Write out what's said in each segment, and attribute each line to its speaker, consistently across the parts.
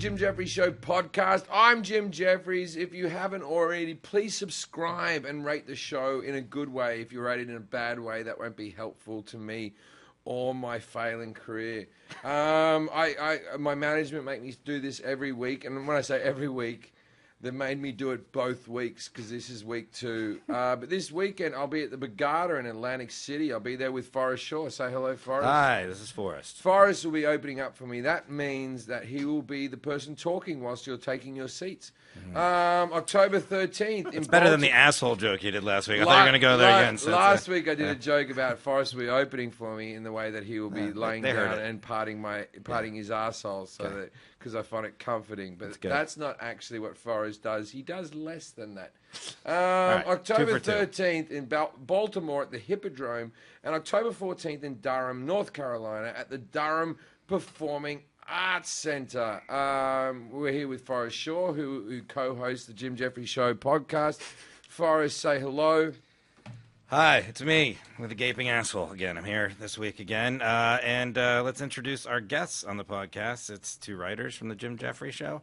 Speaker 1: Jim Jefferies Show podcast. I'm Jim Jefferies. If you haven't already, please subscribe and rate the show in a good way. If you rate it in a bad way, that won't be helpful to me or my failing career. My management make me do this every week, and when I say every week, they made me do it both weeks because this is week 2. But this weekend, I'll be at the Borgata in Atlantic City. I'll be there with Forrest Shaw. Say hello, Forrest.
Speaker 2: Hi, this is Forrest.
Speaker 1: Forrest will be opening up for me. That means that he will be the person talking whilst you're taking your seats. October 13th.
Speaker 2: It's better than the asshole joke you did last week. I thought you were going to go there again.
Speaker 1: Last week I did a joke about Forrest will be opening for me in the way that he will be laying down and parting his arsehole because I find it comforting. But that's not actually what Forrest does. He does less than that.
Speaker 2: Right,
Speaker 1: October 13th in Baltimore at the Hippodrome, and October 14th in Durham, North Carolina at the Durham Performing Arts Center. We're here with Forrest Shaw, who co-hosts the Jim Jefferies Show podcast. Forrest, say hello.
Speaker 2: Hi, it's me with a gaping asshole again. I'm here this week again. And let's introduce our guests on the podcast. It's 2 writers from the Jim Jefferies Show,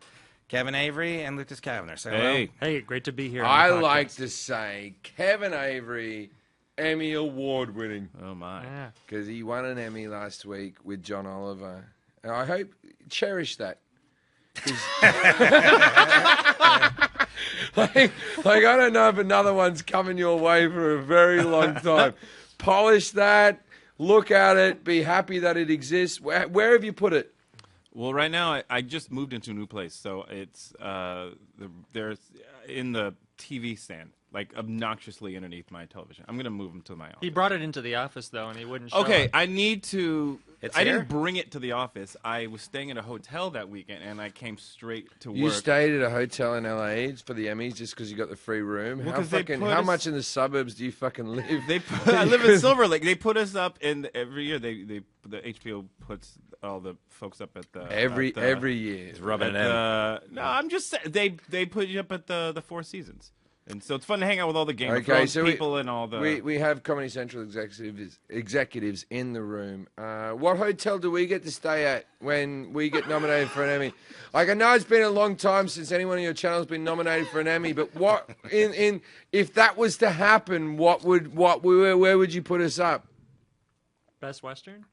Speaker 2: Kevin Avery and Lucas Kavner. Say hello.
Speaker 3: Hey, great to be here.
Speaker 1: I like to say Kevin Avery, Emmy Award winning.
Speaker 3: Oh, my.
Speaker 1: Because he won an Emmy last week with John Oliver. And I hope, cherish that. like, I don't know if another one's coming your way for a very long time. Polish that, look at it, be happy that it exists. Where have you put it?
Speaker 3: Well, right now, I just moved into a new place, so it's there's in the TV stand, like obnoxiously underneath my television. I'm going to move them to my office.
Speaker 4: He brought it into the office, though, and he wouldn't show
Speaker 3: Okay,
Speaker 4: it.
Speaker 3: I need to...
Speaker 2: I
Speaker 3: didn't bring it to the office. I was staying at a hotel that weekend, and I came straight to work.
Speaker 1: You stayed at a hotel in LA for the Emmys just because you got the free room?
Speaker 3: Well,
Speaker 1: how much in the suburbs do you fucking live?
Speaker 3: I live in Silver Lake. They put us up every year. The HBO puts all the folks up at the...
Speaker 1: Every year.
Speaker 2: He's rubbing it in.
Speaker 3: No, I'm just saying, they put you up at the Four Seasons. And so it's fun to hang out with all the Game of Thrones people and all the...
Speaker 1: We have Comedy Central executives in the room. What hotel do we get to stay at when we get nominated for an Emmy? Like, I know it's been a long time since anyone on your channel has been nominated for an Emmy, but what if that was to happen, where would you put us up?
Speaker 4: Best Western?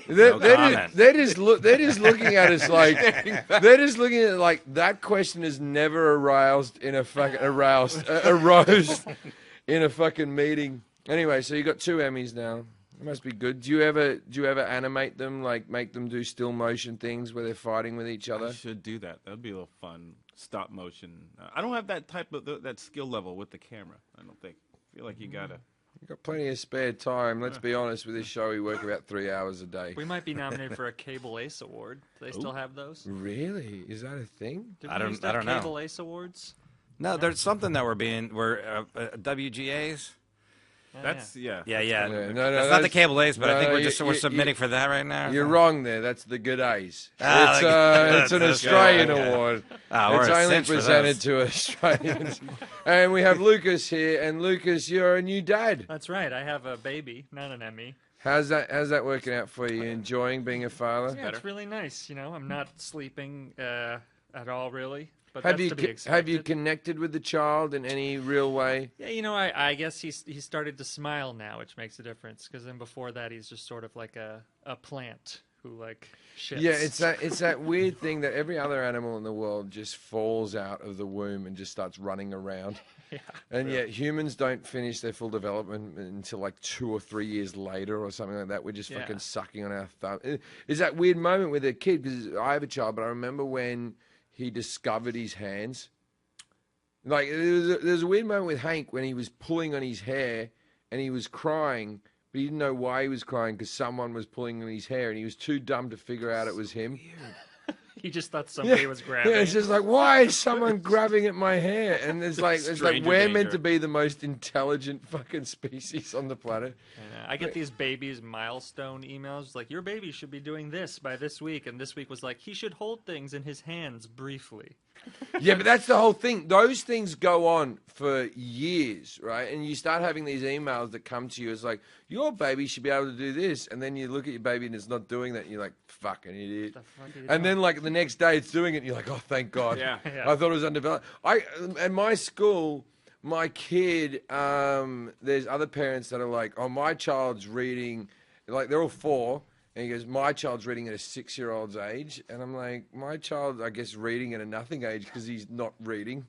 Speaker 1: They're just looking at us like they're just looking at it like that question is never aroused in a fucking aroused in a fucking meeting. Anyway, so you got 2 Emmys now. It must be good. Do you ever animate them, like make them do still motion things where they're fighting with each other?
Speaker 3: I should do that. That'd be a little fun. Stop motion. I don't have that type of that skill level with the camera. I don't think. I feel like you gotta.
Speaker 1: You've got plenty of spare time. Let's be honest, with this show, we work about 3 hours a day.
Speaker 4: We might be nominated for a Cable Ace Award. Do they still have those?
Speaker 1: Really? Is that a thing?
Speaker 4: Did
Speaker 2: I
Speaker 4: we used to
Speaker 2: don't
Speaker 4: have
Speaker 2: know.
Speaker 4: Cable Ace Awards?
Speaker 2: No, there's something that we're WGAs.
Speaker 3: That's
Speaker 1: No,
Speaker 2: That's not the Cable A's, but I think we're submitting for that right now.
Speaker 1: You're wrong there. That's the Good A's.
Speaker 2: Ah,
Speaker 1: it's an Australian award.
Speaker 2: We're
Speaker 1: It's
Speaker 2: a
Speaker 1: only
Speaker 2: cinch for
Speaker 1: presented
Speaker 2: those.
Speaker 1: to Australians. And we have Lucas here. And Lucas, you're a new dad.
Speaker 4: That's right. I have a baby, not an Emmy.
Speaker 1: How's that working out for you? Enjoying being a father?
Speaker 4: Yeah, it's really nice. You know, I'm not sleeping at all, really. But
Speaker 1: Have
Speaker 4: that's
Speaker 1: you
Speaker 4: to be expected.
Speaker 1: have you connected with the child in any real way?
Speaker 4: Yeah, you know, I guess he started to smile now, which makes a difference. Because then before that, he's just sort of like a plant who like shits.
Speaker 1: Yeah, it's that weird thing that every other animal in the world just falls out of the womb and just starts running around.
Speaker 4: Yeah,
Speaker 1: and yet humans don't finish their full development until like 2 or 3 years later or something like that. We're just fucking sucking on our thumb. It's that weird moment with a kid, because I have a child, but I remember when he discovered his hands. Like, there's a weird moment with Hank when he was pulling on his hair and he was crying, but he didn't know why he was crying because someone was pulling on his hair and he was too dumb to figure out it was him.
Speaker 4: he just thought somebody was grabbing.
Speaker 1: Yeah, it's just like, why is someone grabbing at my hair? And it's like we're meant to be the most intelligent fucking species on the planet.
Speaker 4: I get these babies milestone emails like, your baby should be doing this by this week, and this week was like, he should hold things in his hands briefly.
Speaker 1: Yeah, but that's the whole thing. Those things go on for years, right? And you start having these emails that come to you as like, your baby should be able to do this. And then you look at your baby and it's not doing that. And you're like, fucking idiot. And then like the next day it's doing it. And you're like, oh, thank God.
Speaker 3: Yeah.
Speaker 1: I thought it was undeveloped. At my school, my kid, there's other parents that are like, oh, my child's reading, like they're all 4. And he goes, my child's reading at a 6-year-old's age. And I'm like, my child, I guess, reading at a nothing age because he's not reading.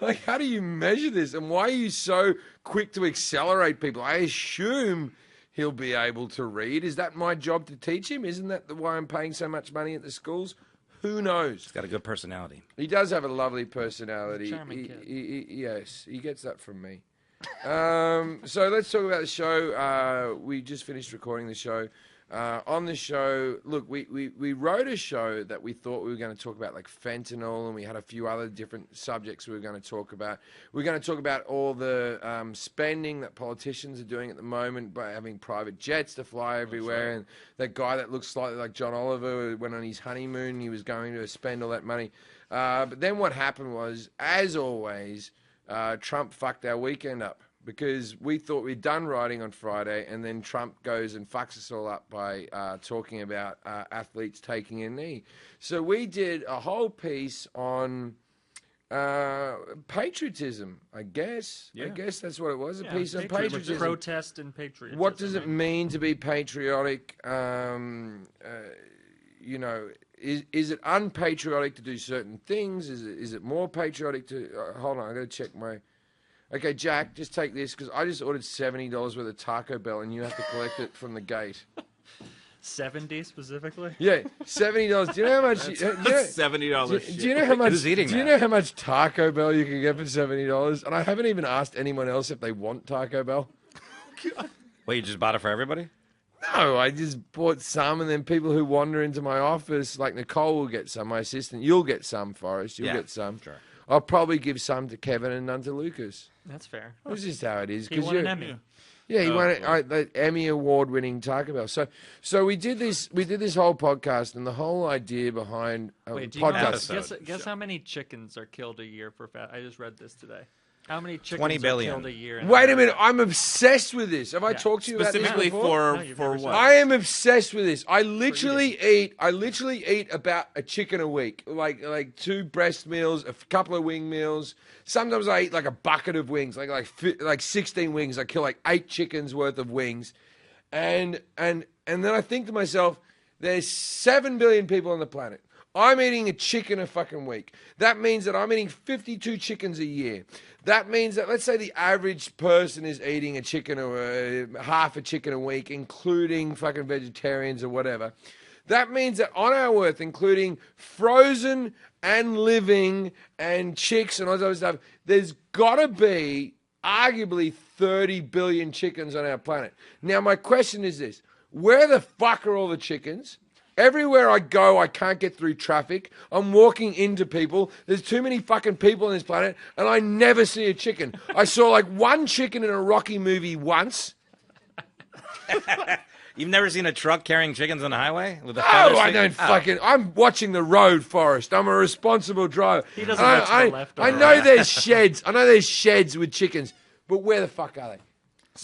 Speaker 1: Like, how do you measure this? And why are you so quick to accelerate people? I assume he'll be able to read. Is that my job to teach him? Isn't that why I'm paying so much money at the schools? Who knows?
Speaker 2: He's got a good personality.
Speaker 1: He does have a lovely personality.
Speaker 4: Charming kid.
Speaker 1: Yes, he gets that from me. So let's talk about the show. We just finished recording the show. On the show, look, we wrote a show that we thought we were going to talk about, like fentanyl, and we had a few other different subjects we were going to talk about. We're going to talk about all the spending that politicians are doing at the moment by having private jets to fly everywhere, and that guy that looks slightly like John Oliver went on his honeymoon, he was going to spend all that money. But then what happened was, as always, Trump fucked our weekend up. Because we thought we'd done writing on Friday, and then Trump goes and fucks us all up by talking about athletes taking a knee. So we did a whole piece on patriotism, I guess.
Speaker 3: Yeah.
Speaker 1: I guess that's what it was, a piece on
Speaker 4: patriotism.
Speaker 1: patriotism.
Speaker 4: Protest and patriotism.
Speaker 1: What does it mean to be patriotic? You know, is it unpatriotic to do certain things? Is it more patriotic to... hold on, I got to check my... Okay, Jack, just take this, because I just ordered $70 worth of Taco Bell, and you have to collect it from the gate.
Speaker 4: 70 specifically?
Speaker 1: Yeah, $70. Do you know how much...
Speaker 3: $70 shit.
Speaker 1: Do you know how much...
Speaker 2: Who's eating
Speaker 1: Do you
Speaker 2: that?
Speaker 1: know how much Taco Bell you can get for $70? And I haven't even asked anyone else if they want Taco Bell.
Speaker 2: Wait, you just bought it for everybody?
Speaker 1: No, I just bought some, and then people who wander into my office, like Nicole will get some, my assistant. You'll get some, Forrest. You'll get some.
Speaker 2: Sure.
Speaker 1: I'll probably give some to Kevin and none to Lucas.
Speaker 4: That's fair.
Speaker 1: This is how it is.
Speaker 4: He won an Emmy.
Speaker 1: Yeah, he won the Emmy award-winning Taco Bell. So we did this whole podcast, and the whole idea behind
Speaker 4: Wait, do you know
Speaker 1: podcast.
Speaker 4: guess how many chickens are killed a year for fat? I just read this today. How many chickens
Speaker 2: 20 billion.
Speaker 4: are killed a year? In
Speaker 1: Wait a
Speaker 4: America?
Speaker 1: minute, I'm obsessed with this. Have I talked to you about this
Speaker 3: Specifically
Speaker 1: before?
Speaker 4: No, you've
Speaker 3: for
Speaker 4: never said
Speaker 3: what?
Speaker 1: I am obsessed with this. I literally eat about a chicken a week, like 2 breast meals, a couple of wing meals. Sometimes I eat like a bucket of wings, like 16 wings. I kill like 8 chickens worth of wings, and then I think to myself, there's 7 billion people on the planet. I'm eating a chicken a fucking week. That means that I'm eating 52 chickens a year. That means that, let's say the average person is eating a chicken or half a chicken a week, including fucking vegetarians or whatever. That means that on our Earth, including frozen and living and chicks and all that other stuff, there's got to be arguably 30 billion chickens on our planet. Now, my question is this. Where the fuck are all the chickens? Everywhere I go, I can't get through traffic. I'm walking into people. There's too many fucking people on this planet, and I never see a chicken. I saw like 1 chicken in a Rocky movie once.
Speaker 2: You've never seen a truck carrying chickens on the highway? With a
Speaker 1: Oh, I don't fucking... I'm watching the road, Forrest. I'm a responsible driver.
Speaker 4: He doesn't look to the left or
Speaker 1: I
Speaker 4: the
Speaker 1: know
Speaker 4: right.
Speaker 1: there's sheds. I know there's sheds with chickens, but where the fuck are they?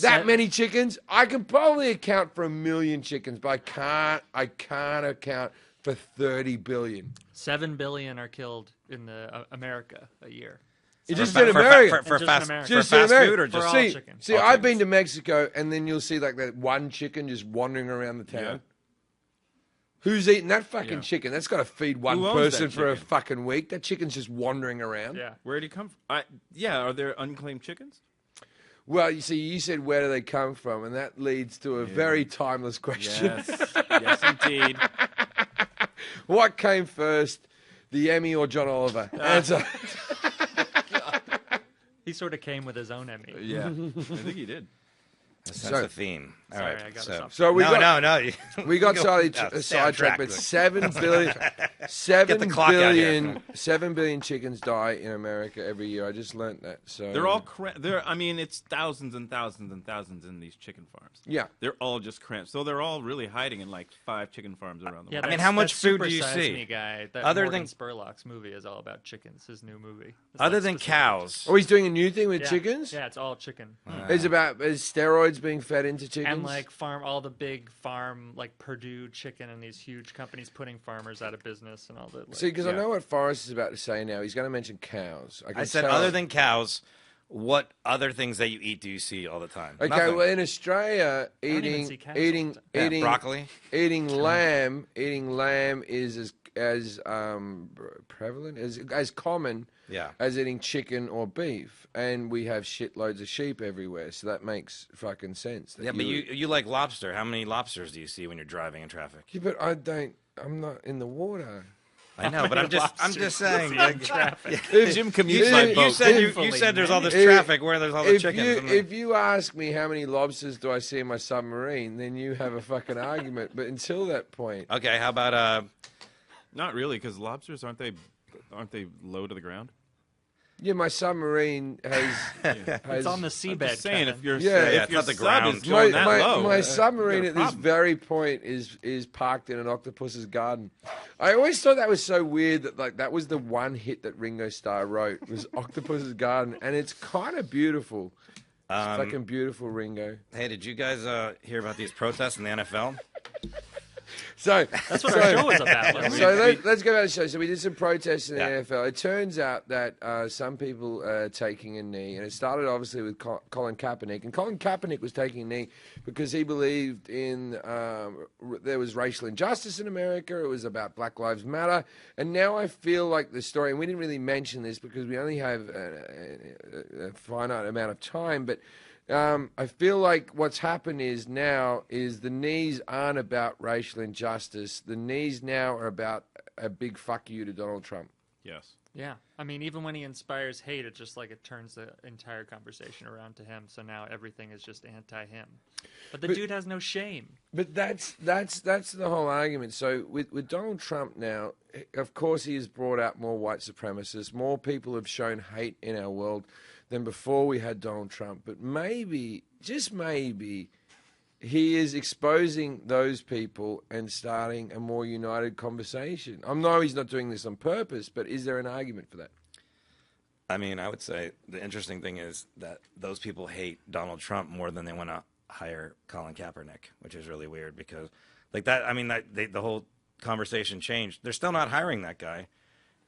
Speaker 1: That many chickens? I can probably account for 1 million chickens, but I can't account for 30 billion.
Speaker 4: 7 billion are killed in America a year.
Speaker 1: It's just in America.
Speaker 2: For
Speaker 4: Just in
Speaker 2: fast,
Speaker 4: America.
Speaker 2: for
Speaker 1: Just in
Speaker 2: fast
Speaker 1: America.
Speaker 2: food or
Speaker 4: For
Speaker 2: just...
Speaker 4: all
Speaker 1: See,
Speaker 4: chickens.
Speaker 1: see,
Speaker 2: All
Speaker 1: I've been
Speaker 2: chickens.
Speaker 1: to Mexico, and then you'll see like that 1 chicken just wandering around the town.
Speaker 3: Yeah.
Speaker 1: Who's eating that fucking
Speaker 3: Yeah.
Speaker 1: chicken? That's got to feed one
Speaker 3: Who owns
Speaker 1: person
Speaker 3: that
Speaker 1: for a
Speaker 3: chicken?
Speaker 1: fucking week. That chicken's just wandering around.
Speaker 4: Yeah.
Speaker 3: Where did he come from? Are there unclaimed chickens?
Speaker 1: Well, you see, you said where do they come from, and that leads to a very timeless question.
Speaker 3: Yes. Yes, indeed.
Speaker 1: What came first, the Emmy or John Oliver? Answer.
Speaker 4: He sort of came with his own Emmy.
Speaker 3: Yeah. I think he did.
Speaker 2: That's
Speaker 1: So-
Speaker 2: the theme. All
Speaker 4: Sorry,
Speaker 2: right.
Speaker 4: I gotta
Speaker 2: so,
Speaker 4: stop.
Speaker 1: So we
Speaker 2: no,
Speaker 1: got
Speaker 2: no.
Speaker 1: we got
Speaker 2: Go-
Speaker 1: slightly
Speaker 2: no, stay on
Speaker 1: sidetracked,
Speaker 2: track.
Speaker 1: but 7 billion. 7
Speaker 2: the clock out here.
Speaker 1: billion 7 billion chickens die in America every year. I just learnt that. So
Speaker 3: They're all I mean, it's thousands and thousands and thousands in these chicken farms.
Speaker 1: Yeah.
Speaker 3: They're all just cramped. So they're all really hiding in like 5 chicken farms around the
Speaker 4: Yeah,
Speaker 3: world.
Speaker 2: I mean, how much
Speaker 4: that
Speaker 2: food do
Speaker 4: Super
Speaker 2: you
Speaker 4: Size
Speaker 2: see?
Speaker 4: Me guy, that
Speaker 2: Other
Speaker 4: Morgan
Speaker 2: than-
Speaker 4: Spurlock's movie is all about chickens. His new movie. It's
Speaker 2: Other
Speaker 4: like
Speaker 2: than
Speaker 4: specific
Speaker 2: cows.
Speaker 1: Oh, he's doing a new thing with
Speaker 4: Yeah.
Speaker 1: chickens?
Speaker 4: Yeah, it's all chicken.
Speaker 1: Is steroids being fed into chickens?
Speaker 4: And like all the big farm, like Purdue chicken and these huge companies putting farmers out of business and all that. Like,
Speaker 1: See, because I
Speaker 3: Yeah.
Speaker 1: know what Forrest is about to say now. He's going to mention cows.
Speaker 2: I
Speaker 1: can
Speaker 2: said,
Speaker 1: tell.
Speaker 2: other than cows, what other things that you eat do you see all the time?
Speaker 1: Okay,
Speaker 2: Nothing.
Speaker 1: well, in Australia,
Speaker 4: don't even see cows
Speaker 1: eating,
Speaker 4: all the time.
Speaker 2: Yeah, broccoli.
Speaker 1: eating lamb is as prevalent as common
Speaker 2: Yeah.
Speaker 1: as eating chicken or beef, and we have shitloads of sheep everywhere, so that makes fucking sense. that
Speaker 2: Yeah, but you like lobster. How many lobsters do you see when you're driving in traffic?
Speaker 1: Yeah, but I'm not in the water.
Speaker 2: I know, but I'm just saying.
Speaker 4: in traffic.
Speaker 3: Jim commutes by boat.
Speaker 2: You said there's all this
Speaker 1: If-
Speaker 2: traffic where there's all the
Speaker 1: If
Speaker 2: chickens.
Speaker 1: you,
Speaker 2: I'm like,
Speaker 1: if you ask me how many lobsters do I see in my submarine, then you have a fucking argument. But until that point,
Speaker 2: okay, how about
Speaker 3: Not really, because lobsters aren't they low to the ground?
Speaker 1: yeah, my submarine has.
Speaker 4: It's on the
Speaker 3: I'm
Speaker 4: seabed.
Speaker 3: just saying,
Speaker 4: Kevin.
Speaker 3: if your
Speaker 1: Yeah,
Speaker 3: if
Speaker 2: it's
Speaker 3: your
Speaker 2: not the
Speaker 3: sub
Speaker 2: ground.
Speaker 3: is
Speaker 1: My,
Speaker 3: going that
Speaker 1: my,
Speaker 3: low,
Speaker 1: my
Speaker 3: you
Speaker 1: submarine
Speaker 3: got a
Speaker 1: at this
Speaker 3: problem.
Speaker 1: very point is parked in an octopus's garden. I always thought that was so weird that like that was the one hit that Ringo Starr wrote was Octopus's Garden, and it's kind of beautiful. It's fucking beautiful, Ringo.
Speaker 2: hey, did you guys hear about these protests in the NFL?
Speaker 1: So
Speaker 4: That's what our show is about.
Speaker 1: So let's go back to the show. So we did some protests in the
Speaker 2: Yeah.
Speaker 1: NFL. It turns out that some people are taking a knee, and it started obviously with Colin Kaepernick. And Colin Kaepernick was taking a knee because he believed in there was racial injustice in America. It was about Black Lives Matter. And now I feel like the story, and we didn't really mention this because we only have a finite amount of time, but I feel like what's happened is the knees aren't about racial injustice. The knees now are about a big fuck you to Donald Trump.
Speaker 3: Yes.
Speaker 4: Yeah, I mean, even when he inspires hate, it just like it turns the entire conversation around to him. So now everything is just anti-him. But the dude has no shame.
Speaker 1: But that's the whole argument. So with Donald Trump now, of course, he has brought out more white supremacists. More people have shown hate in our world than before we had Donald Trump. But maybe, just maybe, he is exposing those people and starting a more united conversation. I know he's not doing this on purpose, but is there an argument for that?
Speaker 2: I mean, I would say the interesting thing is that those people hate Donald Trump more than they want to hire Colin Kaepernick, which is really weird because, like that. I mean, the whole conversation changed. They're still not hiring that guy,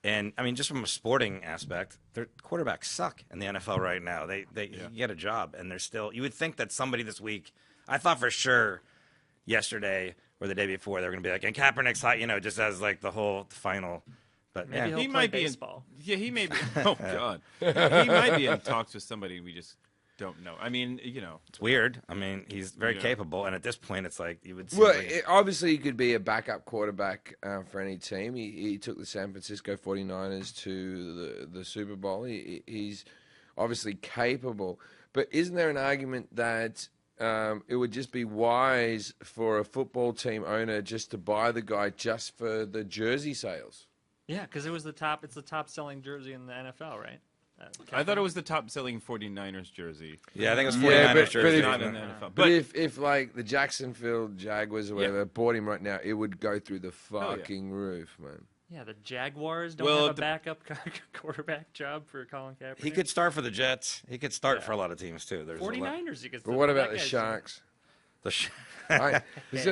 Speaker 2: and I mean, just from a sporting aspect, their quarterbacks suck in the NFL right now. They get a job, and they're still. You would think that somebody this week. I thought for sure yesterday or the day before they were going to be like, and Kaepernick's hot, just as like the whole final. But
Speaker 4: Maybe
Speaker 2: yeah.
Speaker 4: he'll
Speaker 3: He
Speaker 4: play
Speaker 3: might be
Speaker 4: baseball.
Speaker 3: he may be. Oh God, he might be in talks with somebody we just don't know. I mean,
Speaker 2: It's weird. I mean, he's very
Speaker 3: Yeah.
Speaker 2: capable, and at this point, it's like you would see.
Speaker 1: Well, obviously, he could be a backup quarterback for any team. He took the San Francisco 49ers to the Super Bowl. He's obviously capable. But isn't there an argument that it would just be wise for a football team owner just to buy the guy just for the jersey sales?
Speaker 4: Yeah, because it's the top selling jersey in the NFL, right?
Speaker 3: I thought it was the top selling 49ers jersey.
Speaker 2: yeah, I think it was
Speaker 1: Yeah,
Speaker 2: 49ers
Speaker 1: but
Speaker 2: jersey.
Speaker 1: if-
Speaker 3: Not in
Speaker 2: isn't
Speaker 3: the
Speaker 2: it?
Speaker 3: NFL.
Speaker 1: But if like the Jacksonville Jaguars or whatever bought him right now, it would go through the
Speaker 3: yeah.
Speaker 1: fucking roof, man.
Speaker 4: Yeah, the Jaguars don't
Speaker 3: Well,
Speaker 4: have a backup quarterback job for Colin Kaepernick.
Speaker 2: He could start for the Jets. He could start for a lot of teams too. There's a lot.
Speaker 4: 49ers. You could.
Speaker 1: But what about the Sharks?
Speaker 2: The sh-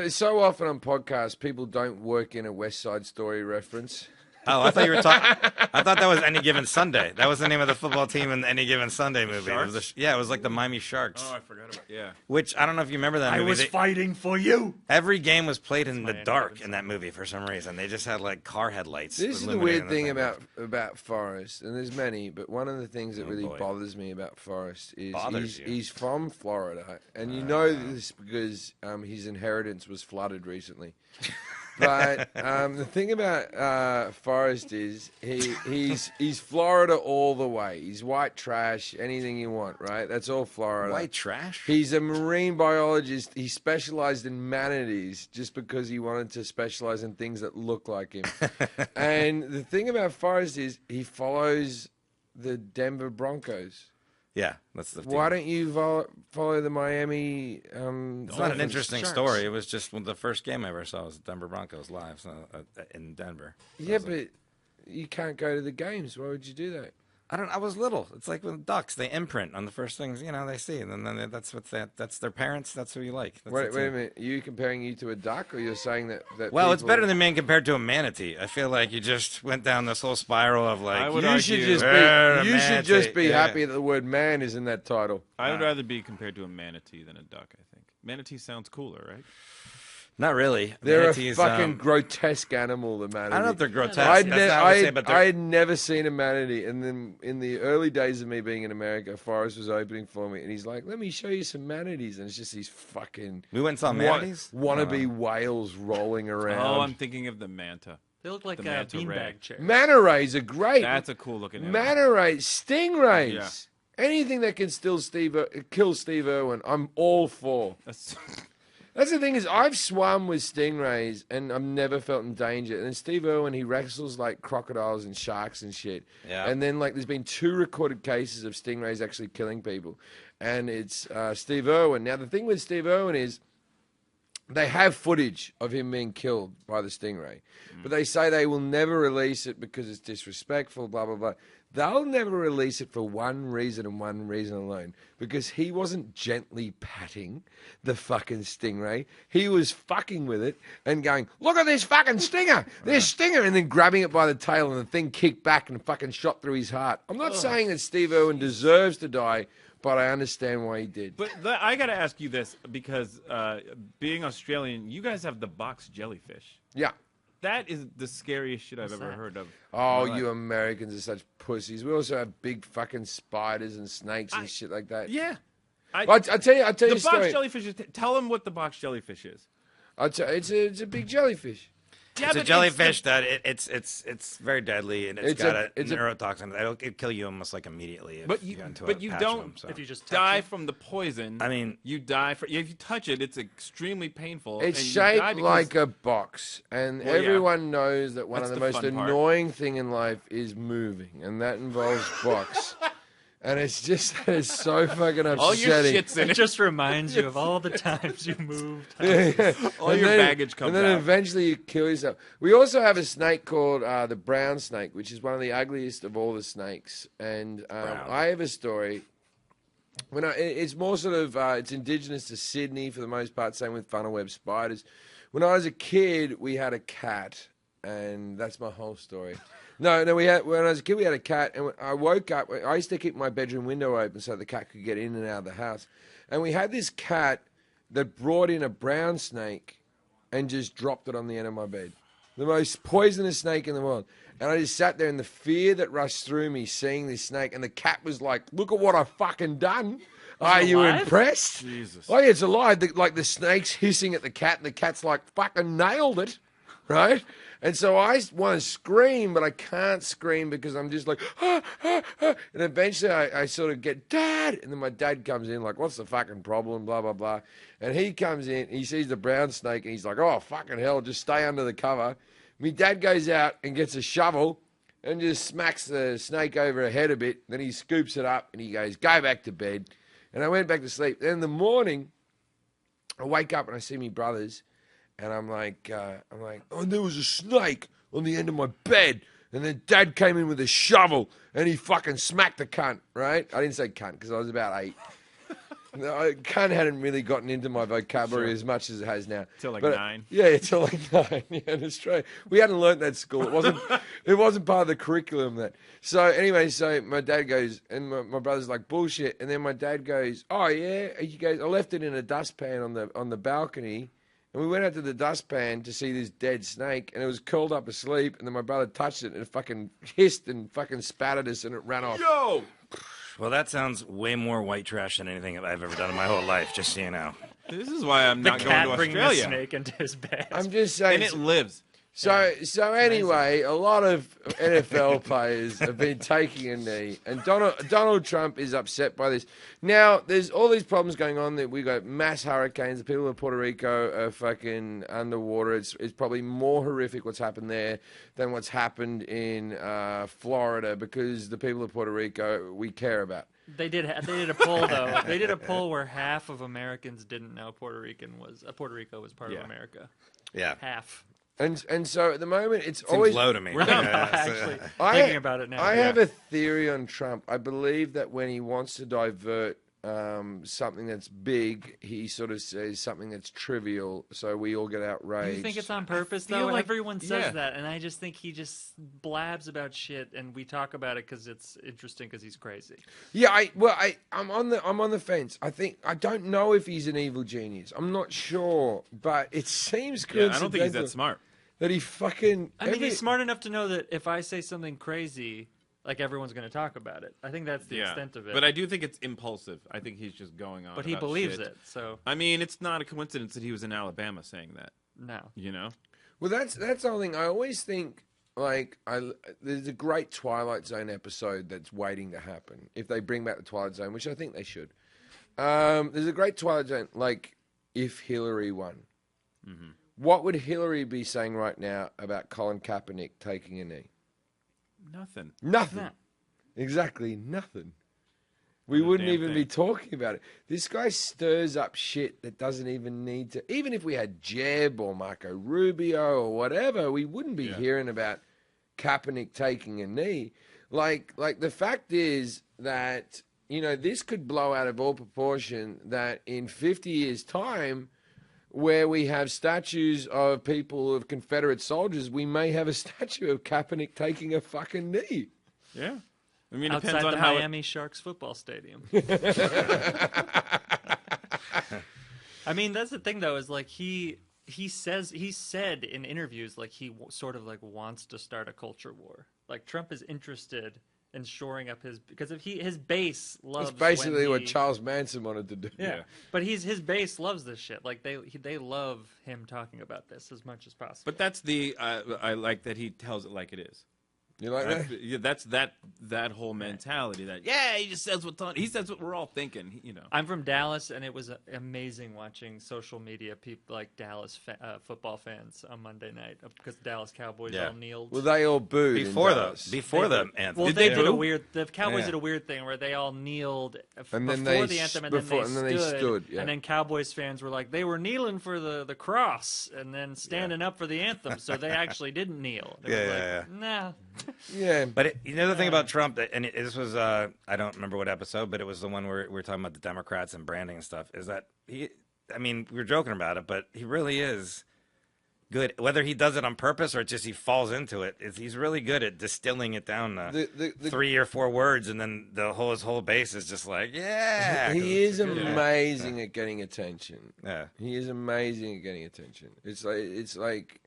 Speaker 1: So often on podcasts, people don't work in a West Side Story reference.
Speaker 2: Oh, I thought you were talking. I thought that was Any Given Sunday. That was the name of the football team in the Any Given Sunday movie. It was
Speaker 3: Sharks?
Speaker 2: it was like the Miami Sharks.
Speaker 3: Oh, I forgot about. Yeah.
Speaker 2: Which I don't know if you remember that movie.
Speaker 4: fighting for you.
Speaker 2: Every game was played in the
Speaker 4: my Any
Speaker 2: dark
Speaker 4: Given
Speaker 2: in that movie for some reason. They just had like car headlights.
Speaker 1: This is the
Speaker 2: illuminating
Speaker 1: weird thing
Speaker 2: thing.
Speaker 1: about Forrest, and there's many, but one of the things that
Speaker 2: Oh,
Speaker 1: really
Speaker 2: boy.
Speaker 1: bothers me about Forrest is
Speaker 2: Bothers you?
Speaker 1: he's from Florida, and you know this because his inheritance was flooded recently. But the thing about Forrest is he's Florida all the way. He's white trash, anything you want, right? That's all Florida.
Speaker 2: White trash?
Speaker 1: He's a marine biologist. He specialized in manatees just because he wanted to specialize in things that look like him. And the thing about Forrest is he follows the Denver Broncos.
Speaker 2: Yeah, that's the.
Speaker 1: Why don't you follow the Miami?
Speaker 2: It's not an interesting story. It was just the first game I ever saw was the Denver Broncos live in Denver.
Speaker 1: Yeah, but you can't go to the games. Why would you do that?
Speaker 2: I was little. It's like with ducks; they imprint on the first things they see, and then that's their parents. That's who you like.
Speaker 1: Wait a minute. Are you comparing you to a duck, or you're saying that?
Speaker 2: Well, it's better than being compared to a manatee. I feel like you just went down this whole spiral of like
Speaker 1: you should just be happy that the word man is in that title.
Speaker 3: I would rather be compared to a manatee than a duck. I think manatee sounds cooler, right?
Speaker 2: Not really.
Speaker 1: They're
Speaker 2: Manatees,
Speaker 1: a fucking grotesque animal, the manatee.
Speaker 2: I don't know if they're grotesque.
Speaker 1: I had never seen a manatee, and then in the early days of me being in America, Forrest was opening for me, and he's like, "Let me show you some manatees," and it's just these fucking
Speaker 2: we went and saw manatees,
Speaker 1: wannabe whales rolling around.
Speaker 3: Oh, I'm thinking of the manta.
Speaker 4: They look like beanbag chairs.
Speaker 1: Manta rays are great.
Speaker 3: That's a cool looking animal.
Speaker 1: Manta rays, stingrays.
Speaker 3: Yeah.
Speaker 1: Anything that can kill Steve Irwin, I'm all for. That's the thing is, I've swum with stingrays and I've never felt in danger. And then Steve Irwin, he wrestles like crocodiles and sharks and shit.
Speaker 2: Yeah.
Speaker 1: And then like there's been 2 recorded cases of stingrays actually killing people. And it's Steve Irwin. Now the thing with Steve Irwin is they have footage of him being killed by the stingray. But they say they will never release it because it's disrespectful, blah, blah, blah. They'll never release it for one reason and one reason alone. Because he wasn't gently patting the fucking stingray. He was fucking with it and going, "Look at this fucking stinger! This stinger!" And then grabbing it by the tail and the thing kicked back and fucking shot through his heart. I'm not saying that Steve Irwin deserves to die, but I understand why he did.
Speaker 3: But I got to ask you this because being Australian, you guys have the box jellyfish.
Speaker 1: Yeah.
Speaker 3: That is the scariest shit I've ever heard of.
Speaker 1: Oh, you Americans are such pussies. We also have big fucking spiders and snakes and shit like that.
Speaker 3: Yeah.
Speaker 1: I tell you a
Speaker 3: the
Speaker 1: story.
Speaker 3: box jellyfish is. Tell them what the box jellyfish is.
Speaker 1: It's a big jellyfish.
Speaker 2: Yeah, it's a jellyfish that it's very deadly and it's got a neurotoxin. It'll kill you almost like immediately. If you
Speaker 3: don't.
Speaker 2: So.
Speaker 4: If you just
Speaker 3: die from the poison.
Speaker 2: I mean,
Speaker 3: you die if you touch it. It's extremely painful.
Speaker 1: It's shaped like a box, and everyone knows that one of the most annoying thing in life is moving, and that involves box. And it's just it's so fucking upsetting.
Speaker 3: All your shit's in it.
Speaker 4: It just reminds you of all the times you moved.
Speaker 3: All your baggage comes out.
Speaker 1: And then eventually you kill yourself. We also have a snake called the brown snake, which is one of the ugliest of all the snakes. And I have a story. It's more sort of it's indigenous to Sydney for the most part. Same with funnel web spiders. When I was a kid, we had a cat, and that's my whole story. No. When I was a kid, we had a cat, and I woke up. I used to keep my bedroom window open so the cat could get in and out of the house. And we had this cat that brought in a brown snake and just dropped it on the end of my bed. The most poisonous snake in the world. And I just sat there, and the fear that rushed through me seeing this snake, and the cat was like, "Look at what I've fucking done. Are you impressed?"
Speaker 3: Jesus.
Speaker 1: Oh, yeah, it's alive. Like the snake's hissing at the cat, and the cat's like, "Fucking nailed it." Right? And so I want to scream, but I can't scream because I'm just like, ah, ah, ah. And eventually I sort of get, "Dad!" And then my dad comes in like, "What's the fucking problem?" Blah, blah, blah. And he comes in, he sees the brown snake, and he's like, "Oh, fucking hell, just stay under the cover." My dad goes out and gets a shovel and just smacks the snake over her head a bit. Then he scoops it up and he goes, "Go back to bed." And I went back to sleep. Then in the morning, I wake up and I see my brothers. And I'm like, "Oh, there was a snake on the end of my bed." And then Dad came in with a shovel and he fucking smacked the cunt, right? I didn't say cunt because I was about 8. Cunt hadn't really gotten into my vocabulary as much as it has now.
Speaker 3: Till like 9.
Speaker 1: Yeah, till like 9. Yeah, in Australia. We hadn't learnt that at school. It wasn't part of the curriculum then. So anyway, my dad goes, and my brother's like, "Bullshit." And then my dad goes, "Oh yeah." He goes, "I left it in a dustpan on the balcony." And we went out to the dustpan to see this dead snake, and it was curled up asleep, and then my brother touched it, and it fucking hissed and fucking spat at us, and it ran off.
Speaker 3: Yo!
Speaker 2: Well, that sounds way more white trash than anything I've ever done in my whole life, just so you know.
Speaker 3: This is why I'm
Speaker 4: The
Speaker 3: not going
Speaker 4: cat
Speaker 3: to
Speaker 4: bringing
Speaker 3: Australia.
Speaker 4: a snake into his bed.
Speaker 1: I'm just saying.
Speaker 3: And it lives.
Speaker 1: So anyway, a lot of NFL players have been taking a knee, and Donald Trump is upset by this. Now, there's all these problems going on. That we got mass hurricanes. The people of Puerto Rico are fucking underwater. It's probably more horrific what's happened there than what's happened in Florida, because the people of Puerto Rico we care about.
Speaker 4: They did a poll though. They did a poll where half of Americans didn't know Puerto Rico was part of America.
Speaker 2: Yeah.
Speaker 4: Half.
Speaker 1: And so at the moment, it's
Speaker 2: Seems
Speaker 1: always
Speaker 2: low to me.
Speaker 4: We're actually thinking about it now.
Speaker 1: I have a theory on Trump. I believe that when he wants to divert something that's big, he sort of says something that's trivial, so we all get outraged.
Speaker 4: You think it's on purpose,
Speaker 3: feel
Speaker 4: though?
Speaker 3: like-
Speaker 4: Everyone says
Speaker 3: yeah.
Speaker 4: that, and I just think he just blabs about shit, and we talk about it because it's interesting because he's crazy.
Speaker 1: Yeah, I'm on the fence. I don't know if he's an evil genius. I'm not sure, but it seems
Speaker 3: Yeah,
Speaker 1: coincidental
Speaker 3: I don't think he's that smart.
Speaker 1: that he fucking.
Speaker 4: I mean, he's smart enough to know that if I say something crazy, like everyone's going to talk about it. I think that's the extent of it.
Speaker 3: But I do think it's impulsive. I think he's just going on.
Speaker 4: But he
Speaker 3: about
Speaker 4: believes
Speaker 3: shit.
Speaker 4: it, so
Speaker 3: I mean, it's not a coincidence that he was in Alabama saying that.
Speaker 4: no.
Speaker 3: You know?
Speaker 1: Well, that's the whole thing. I always think there's a great Twilight Zone episode that's waiting to happen if they bring back the Twilight Zone, which I think they should. There's a great Twilight Zone, like if Hillary won.
Speaker 3: Mm-hmm.
Speaker 1: What would Hillary be saying right now about Colin Kaepernick taking a knee?
Speaker 3: Nothing.
Speaker 1: Nothing.
Speaker 4: No.
Speaker 1: Exactly nothing. We
Speaker 3: Not a
Speaker 1: wouldn't
Speaker 3: damn
Speaker 1: even be
Speaker 3: thing.
Speaker 1: talking about it. This guy stirs up shit that doesn't even need to. Even if we had Jeb or Marco Rubio or whatever, we wouldn't be hearing about Kaepernick taking a knee. Like the fact is that, this could blow out of all proportion, that in 50 years' time, where we have statues of people, of Confederate soldiers, we may have a statue of Kaepernick taking a fucking knee.
Speaker 3: Yeah. I mean, it
Speaker 4: Outside
Speaker 3: depends on
Speaker 4: the
Speaker 3: how
Speaker 4: Miami Sharks football stadium. I mean, that's the thing, though, is like he said in interviews like he sort of like wants to start a culture war. Like Trump is interested in shoring up because if his base loves.
Speaker 1: That's basically
Speaker 4: when
Speaker 1: what Charles Manson wanted to do.
Speaker 4: Yeah, but his base loves this shit. Like they love him talking about this as much as possible.
Speaker 3: But that's I like that he tells it like it is.
Speaker 1: You like that?
Speaker 3: Yeah, that's that whole mentality that he just says he says what we're all thinking.
Speaker 4: I'm from Dallas, and it was amazing watching social media people like Dallas football fans on Monday night because the Dallas Cowboys all kneeled.
Speaker 1: Well, they all booed
Speaker 2: Before
Speaker 1: in
Speaker 2: the
Speaker 1: Dallas.
Speaker 2: anthem.
Speaker 4: Well,
Speaker 3: Did
Speaker 4: they
Speaker 3: they
Speaker 4: did a
Speaker 3: boo?
Speaker 4: weird. The Cowboys
Speaker 1: Yeah.
Speaker 4: did a weird thing where they all kneeled
Speaker 1: And then
Speaker 4: before
Speaker 1: they
Speaker 4: the anthem, and
Speaker 1: before-
Speaker 4: then they stood.
Speaker 1: yeah.
Speaker 4: And then Cowboys fans were like, they were kneeling for the cross and then standing up for the anthem, so they actually didn't kneel. They were like, nah.
Speaker 1: Yeah,
Speaker 2: But the thing about Trump, this was I don't remember what episode, but it was the one where we were talking about the Democrats and branding and stuff. Is that we were joking about it, but he really is good. Whether he does it on purpose or it's just he falls into it, he's really good at distilling it down to
Speaker 1: the
Speaker 2: 3 or 4 words, and then his whole base is just like, yeah. 'cause
Speaker 1: he is
Speaker 2: it's good.
Speaker 1: amazing at getting attention.
Speaker 2: Yeah.
Speaker 1: He is amazing at getting attention. It's like,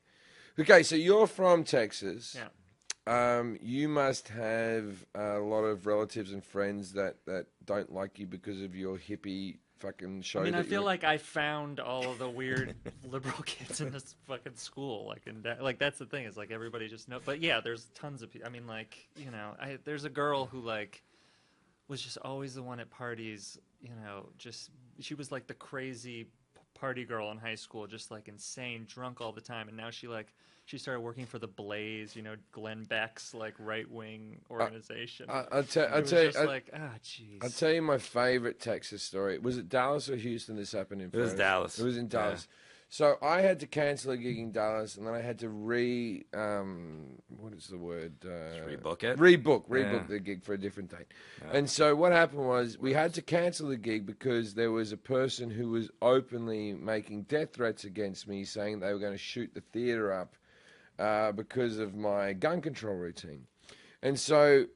Speaker 1: okay, so you're from Texas.
Speaker 4: Yeah.
Speaker 1: You must have a lot of relatives and friends that don't like you because of your hippie fucking show.
Speaker 4: I mean, I
Speaker 1: that
Speaker 4: feel
Speaker 1: you-
Speaker 4: like I found all of the weird liberal kids in this fucking school. Like that's the thing, is like everybody just knows. But yeah, there's tons of people. I mean, like, there's a girl who like was just always the one at parties. Just she was like the crazy party girl in high school, just like insane, drunk all the time. And now she started working for the Blaze, Glenn Beck's like right wing organization.
Speaker 1: I'll tell
Speaker 4: It was
Speaker 1: you.
Speaker 4: just like, jeez.
Speaker 1: I'll tell you my favorite Texas story. Was it Dallas or Houston this happened in?
Speaker 2: It was
Speaker 1: first?
Speaker 2: Dallas.
Speaker 1: It was in Dallas. So I had to cancel a gig in Dallas, and then I had to what is the word?
Speaker 2: Rebook it?
Speaker 1: Rebook
Speaker 2: Yeah.
Speaker 1: the gig for a different date. And so what happened was we had to cancel the gig because there was a person who was openly making death threats against me, saying they were going to shoot the theater up because of my gun control routine. And so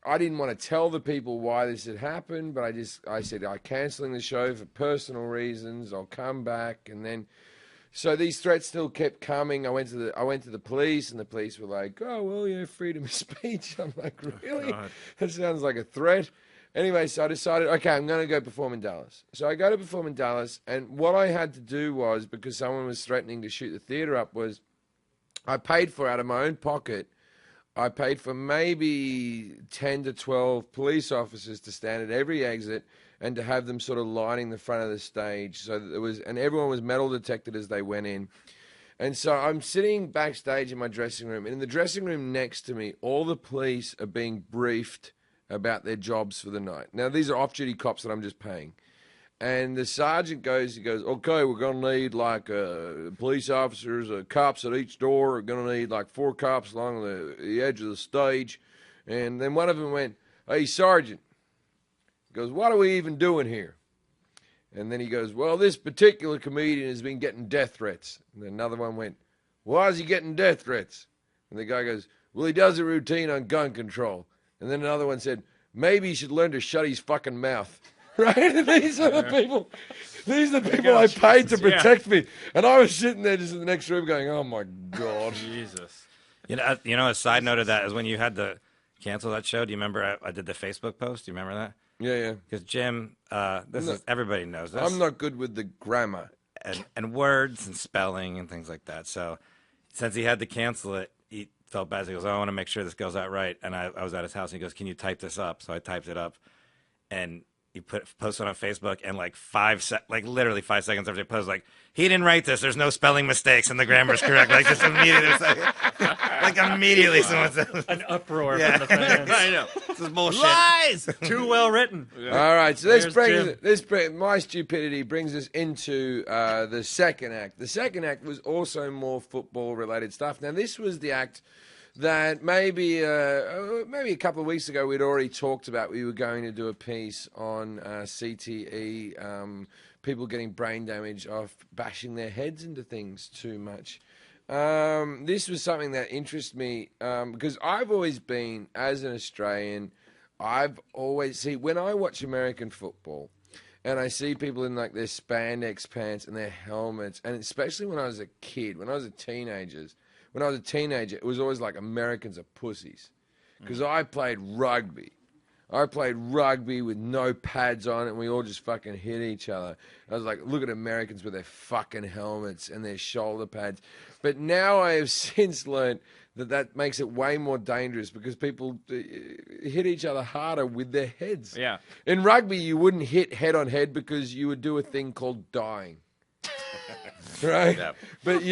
Speaker 1: I didn't want to tell the people why this had happened, but I said, I'm canceling the show for personal reasons. I'll come back. And then, so these threats still kept coming. I went to the police, and the police were like, oh, well, freedom of speech. I'm like, really?
Speaker 3: God.
Speaker 1: That sounds like a threat. Anyway, so I decided, okay, I'm going to go perform in Dallas. So I go to perform in Dallas, and what I had to do was, because someone was threatening to shoot the theater up, was I paid for, out of my own pocket, I paid for maybe 10 to 12 police officers to stand at every exit and to have them sort of lining the front of the stage. So that there was, and everyone was metal detected as they went in. And so I'm sitting backstage in my dressing room, and in the dressing room next to me, all the police are being briefed about their jobs for the night. Now, these are off-duty cops that I'm just paying. And the sergeant goes, okay, we're going to need like police officers, cops at each door. We're going to need like 4 cops along the edge of the stage. And then one of them went, hey, Sergeant. He goes, what are we even doing here? And then he goes, well, this particular comedian has been getting death threats. And then another one went, why is he getting death threats? And the guy goes, well, he does a routine on gun control. And then another one said, maybe he should learn to shut his fucking mouth. Right? And these are the people I paid to protect me. And I was sitting there just in the next room going, oh, my God.
Speaker 3: Jesus.
Speaker 2: You know, a side note of that is when you had to cancel that show, do you remember I did the Facebook post? Do you remember that?
Speaker 1: Yeah.
Speaker 2: Because Jim, everybody knows this.
Speaker 1: I'm not good with the grammar.
Speaker 2: And words and spelling and things like that. So since he had to cancel it, he felt bad. So he goes, I want to make sure this goes out right. And I was at his house, and he goes, can you type this up? So I typed it up, and he posted on Facebook, and literally 5 seconds after he posted, like, he didn't write this. There's no spelling mistakes, and the grammar is correct. Like, just immediately, immediately someone said,
Speaker 4: An uproar from the fans.
Speaker 2: I know. This is bullshit.
Speaker 3: Lies!
Speaker 4: Too well written.
Speaker 1: All right, so
Speaker 4: Jim.
Speaker 1: my stupidity brings us into the second act. The second act was also more football-related stuff. Now, this was the act that maybe a couple of weeks ago we'd already talked about. We were going to do a piece on CTE, people getting brain damage off bashing their heads into things too much. This was something that interests me because I've always been, as an Australian, when I watch American football and I see people in like their spandex pants and their helmets, and especially when I was a kid, when I was a teenager, it was always like Americans are pussies. Because I played rugby. I played rugby with no pads on, and we all just fucking hit each other. I was like, look at Americans with their fucking helmets and their shoulder pads. But now I have since learned that makes it way more dangerous because people hit each other harder with their heads.
Speaker 3: Yeah.
Speaker 1: In rugby, you wouldn't hit head on head because you would do a thing called dying. Right?
Speaker 2: Yep.
Speaker 1: But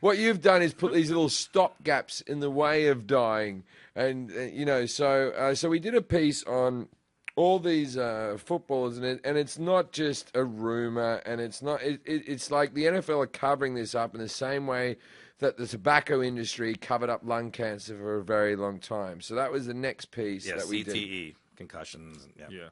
Speaker 1: what you've done is put these little stop gaps in the way of dying. And, so we did a piece on all these footballers, and it's not just a rumor, and it's not. It's like the NFL are covering this up in the same way that the tobacco industry covered up lung cancer for a very long time. So that was the next piece that we did.
Speaker 2: CTE, concussions. Yeah.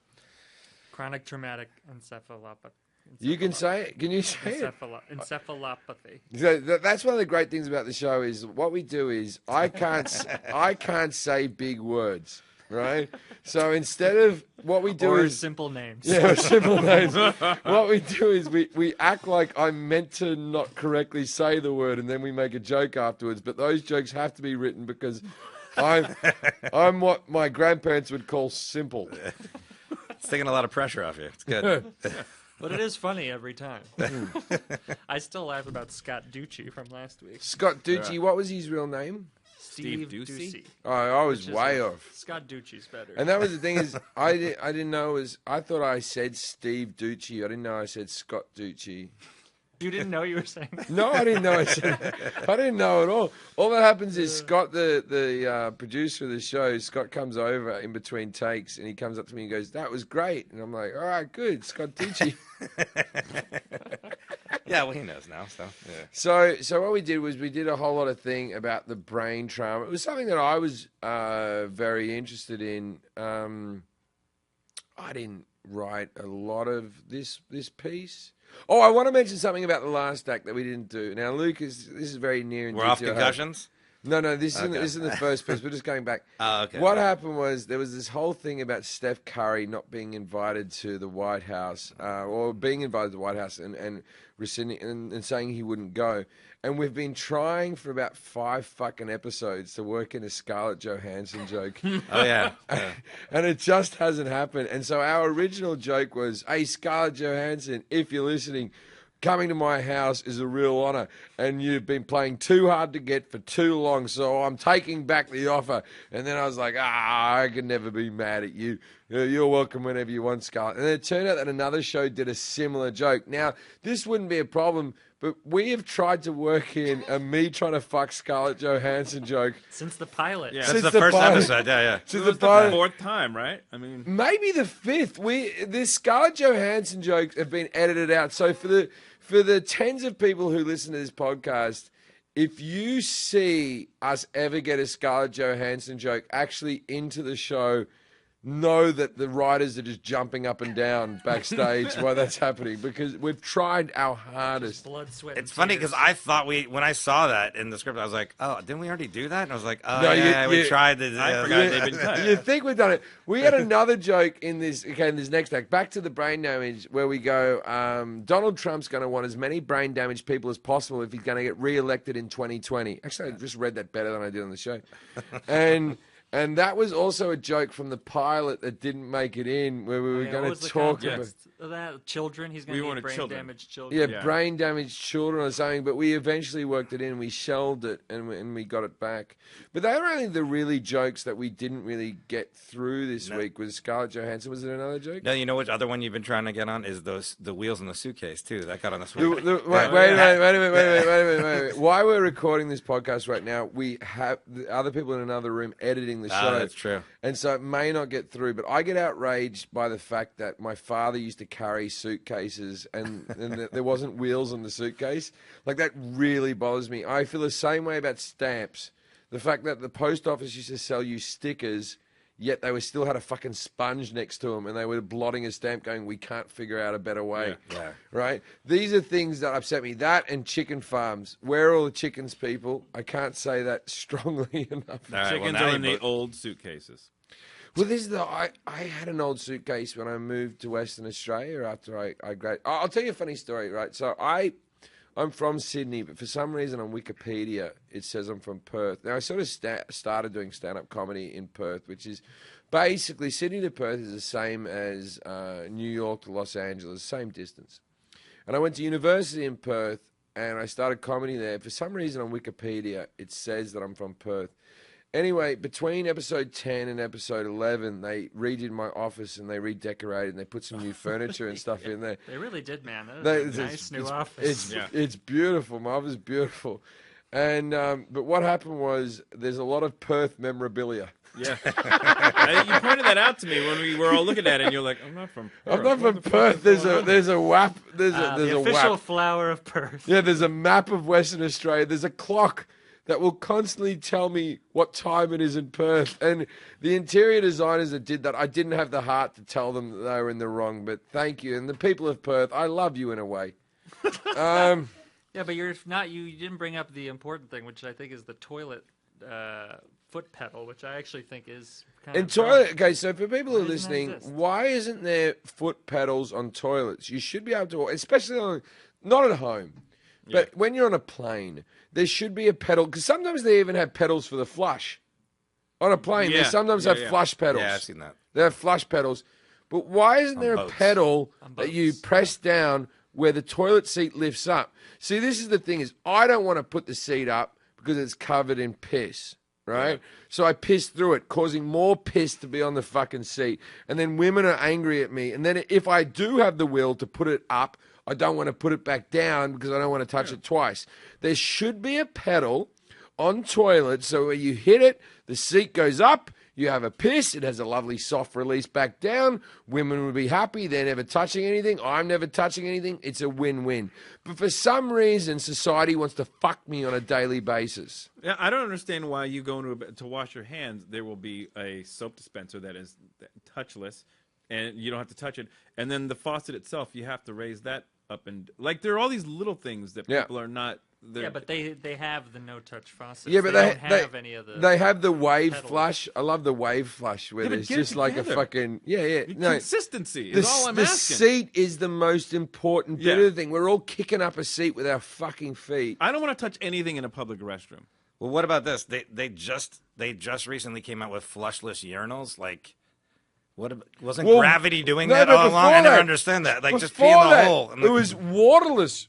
Speaker 4: Chronic traumatic encephalopathy.
Speaker 1: You can say it. Can you say it?
Speaker 4: Encephalopathy.
Speaker 1: So that's one of the great things about the show is what we do is I can't say big words, right? So instead of what we do is
Speaker 4: simple names.
Speaker 1: Yeah, simple names. What we do is we act like I'm meant to not correctly say the word, and then we make a joke afterwards. But those jokes have to be written because I'm what my grandparents would call simple.
Speaker 2: It's taking a lot of pressure off you. It's good.
Speaker 4: But it is funny every time. I still laugh about Scott Ducey from last week.
Speaker 1: Scott Ducey, what was his real name?
Speaker 4: Steve
Speaker 3: Ducey?
Speaker 4: Ducey.
Speaker 1: Oh, I was way off.
Speaker 4: Scott Ducey's better.
Speaker 1: And that was the thing is, I didn't know I thought I said Steve Ducey. I didn't know I said Scott Ducey.
Speaker 4: You didn't know you were saying that?
Speaker 1: No, I didn't know I didn't know at all. All that happens is Scott, the producer of the show, Scott comes over in between takes, and he comes up to me and goes, "That was great." And I'm like, "All right, good, Scott Ducey."
Speaker 2: Yeah, well, he knows now. So
Speaker 1: what we did was we did a whole lot of thing about the brain trauma. It was something that I was very interested in. I didn't write a lot of this piece. Oh, I want to mention something about the last act that we didn't do. Now, Lucas, this is very near and
Speaker 2: We're
Speaker 1: dear
Speaker 2: off
Speaker 1: to your
Speaker 2: concussions?
Speaker 1: heart. No, this
Speaker 2: Okay.
Speaker 1: isn't the first piece. We're just going back.
Speaker 2: Oh, okay.
Speaker 1: What happened was there was this whole thing about Steph Curry not being invited to the White House, or being invited to the White House and rescinding and saying he wouldn't go. And we've been trying for about 5 fucking episodes to work in a Scarlett Johansson joke.
Speaker 2: Oh, yeah. Yeah.
Speaker 1: And it just hasn't happened. And so our original joke was, hey, Scarlett Johansson, if you're listening, coming to my house is a real honor, and you've been playing too hard to get for too long, so I'm taking back the offer. And then I was like, I can never be mad at you. You're welcome whenever you want, Scarlett. And then it turned out that another show did a similar joke. Now, this wouldn't be a problem, but we have tried to work in a me trying to fuck Scarlett Johansson joke.
Speaker 4: Since the pilot.
Speaker 3: Yeah.
Speaker 2: That's
Speaker 1: Since
Speaker 2: the
Speaker 1: the
Speaker 2: first
Speaker 1: pilot.
Speaker 2: episode. Yeah, yeah.
Speaker 1: Since
Speaker 3: It
Speaker 1: the
Speaker 3: was the
Speaker 1: pilot.
Speaker 3: 4th time, right? I mean,
Speaker 1: Maybe the 5th. This Scarlett Johansson jokes have been edited out. So for the tens of people who listen to this podcast, if you see us ever get a Scarlett Johansson joke actually into the show, know that the writers are just jumping up and down backstage while that's happening, because we've tried our hardest.
Speaker 4: Blood, sweat,
Speaker 2: It's
Speaker 4: and
Speaker 2: funny
Speaker 4: tears.
Speaker 2: because I thought when I saw that in the script, I was like, oh, didn't we already do that? And I was like, oh,
Speaker 1: No,
Speaker 2: yeah, we
Speaker 1: you-
Speaker 2: tried to.
Speaker 3: I forgot they've been cut.
Speaker 1: You think we've done it? We had another joke in this. Okay, in this next act, back to the brain damage, where we go. Donald Trump's going to want as many brain damaged people as possible if he's going to get re-elected in 2020. Actually, I just read that better than I did on the show, and that was also a joke from the pilot that didn't make it in, where we were
Speaker 4: Yeah, what
Speaker 1: going
Speaker 4: was
Speaker 1: to
Speaker 4: the
Speaker 1: talk about.
Speaker 4: context of that? Children. He's going
Speaker 3: We
Speaker 4: to
Speaker 3: wanted
Speaker 4: brain
Speaker 3: children.
Speaker 4: damaged children.
Speaker 1: Yeah,
Speaker 3: Yeah.
Speaker 1: brain damaged children or something, but we eventually worked it in. We shelved it and we got it back. But they were only the really jokes that we didn't really get through this week. Was Scarlett Johansson? Was it another joke?
Speaker 2: No, you know which other one you've been trying to get on is the wheels in the suitcase too. That got on this
Speaker 1: The-
Speaker 2: week.
Speaker 1: the- wait a minute. Why we're recording this podcast right now, we have the other people in another room editing the show.
Speaker 2: That's true.
Speaker 1: And so it may not get through, but I get outraged by the fact that my father used to carry suitcases and there wasn't wheels on the suitcase. Like, that really bothers me. I feel the same way about stamps. The fact that the post office used to sell you stickers, yet they still had a fucking sponge next to them and they were blotting a stamp going, we can't figure out a better way.
Speaker 2: Yeah.
Speaker 1: Right? These are things that upset me. That and chicken farms. Where are all the chickens, people? I can't say that strongly enough.
Speaker 2: All right, well,
Speaker 3: chickens
Speaker 2: now
Speaker 3: are
Speaker 2: you
Speaker 3: in the
Speaker 2: both-
Speaker 3: old suitcases.
Speaker 1: Well, this is I had an old suitcase when I moved to Western Australia after I graduated. I'll tell you a funny story, right? So I'm from Sydney, but for some reason on Wikipedia it says I'm from Perth. Now, I sort of started doing stand-up comedy in Perth, which is basically Sydney to Perth is the same as New York to Los Angeles, same distance. And I went to university in Perth and I started comedy there. For some reason on Wikipedia it says that I'm from Perth. Anyway, between episode 10 and episode 11, they redid my office and they redecorated and they put some new furniture and stuff in there.
Speaker 4: They really did, man. That
Speaker 1: They-
Speaker 4: was a nice new office.
Speaker 1: It's beautiful. My office is beautiful. And but what happened was there's a lot of Perth memorabilia.
Speaker 3: Yeah. You pointed that out to me when we were all looking at it, and you're like, I'm not from Perth.
Speaker 1: I'm not
Speaker 3: What
Speaker 1: from
Speaker 3: the fuck
Speaker 1: Perth.
Speaker 3: is going on?
Speaker 1: There's a WAP. There's
Speaker 4: the
Speaker 1: a
Speaker 4: official
Speaker 1: WAP.
Speaker 4: flower of Perth.
Speaker 1: Yeah, there's a map of Western Australia. There's a clock that will constantly tell me what time it is in Perth. And the interior designers that did that, I didn't have the heart to tell them that they were in the wrong, but thank you. And the people of Perth, I love you in a way.
Speaker 4: Yeah, but you're not. You didn't bring up the important thing, which I think is the toilet foot pedal, which I actually think is kind
Speaker 1: And
Speaker 4: of
Speaker 1: toilet, okay, so for people who are
Speaker 4: Why doesn't that
Speaker 1: listening,
Speaker 4: exist?
Speaker 1: why isn't there foot pedals on toilets? You should be able to, especially on, not at home, but when you're on a plane, there should be a pedal, because sometimes they even have pedals for the flush. On a plane, they
Speaker 3: Yeah,
Speaker 1: sometimes
Speaker 3: yeah,
Speaker 1: have
Speaker 3: yeah.
Speaker 1: flush pedals.
Speaker 2: Yeah, I've seen that.
Speaker 1: They have flush pedals. But why isn't there a
Speaker 2: boats.
Speaker 1: pedal
Speaker 4: On
Speaker 1: that you
Speaker 4: boats.
Speaker 1: press down where the toilet seat lifts up? See, this is the thing is I don't want to put the seat up because it's covered in piss, right?
Speaker 3: Yeah.
Speaker 1: So I piss through it, causing more piss to be on the fucking seat. And then women are angry at me. And then if I do have the will to put it up, I don't want to put it back down because I don't want to touch it twice. There should be a pedal on toilets so where you hit it, the seat goes up, you have a piss, it has a lovely soft release back down. Women would be happy, they're never touching anything, I'm never touching anything. It's a win-win. But for some reason, society wants to fuck me on a daily basis.
Speaker 3: Yeah, I don't understand why you go to wash your hands. There will be a soap dispenser that is touchless, and you don't have to touch it. And then the faucet itself, you have to raise that up and like there are all these little things that
Speaker 1: Yeah.
Speaker 3: people are not
Speaker 4: Yeah, but they have the no-touch faucets.
Speaker 1: Yeah, but
Speaker 4: they don't have any of the.
Speaker 1: They have the wave
Speaker 4: pedals.
Speaker 1: flush. I love the wave flush where
Speaker 3: Yeah, but
Speaker 1: there's
Speaker 3: get it
Speaker 1: just like a
Speaker 3: together.
Speaker 1: fucking No,
Speaker 3: Consistency is all I'm asking.
Speaker 1: seat is the most important bit
Speaker 3: Yeah.
Speaker 1: of the thing. We're all kicking up a seat with our fucking feet.
Speaker 3: I don't want to touch anything in a public restroom.
Speaker 2: Well, what about this? They just recently came out with flushless urinals. Like, wasn't
Speaker 1: Well,
Speaker 2: gravity doing
Speaker 1: no,
Speaker 2: that
Speaker 1: but
Speaker 2: all along?
Speaker 1: before
Speaker 2: I never
Speaker 1: that-
Speaker 2: understand that. Like, just pee
Speaker 1: Before
Speaker 2: in the
Speaker 1: that,
Speaker 2: hole. And
Speaker 1: it was waterless.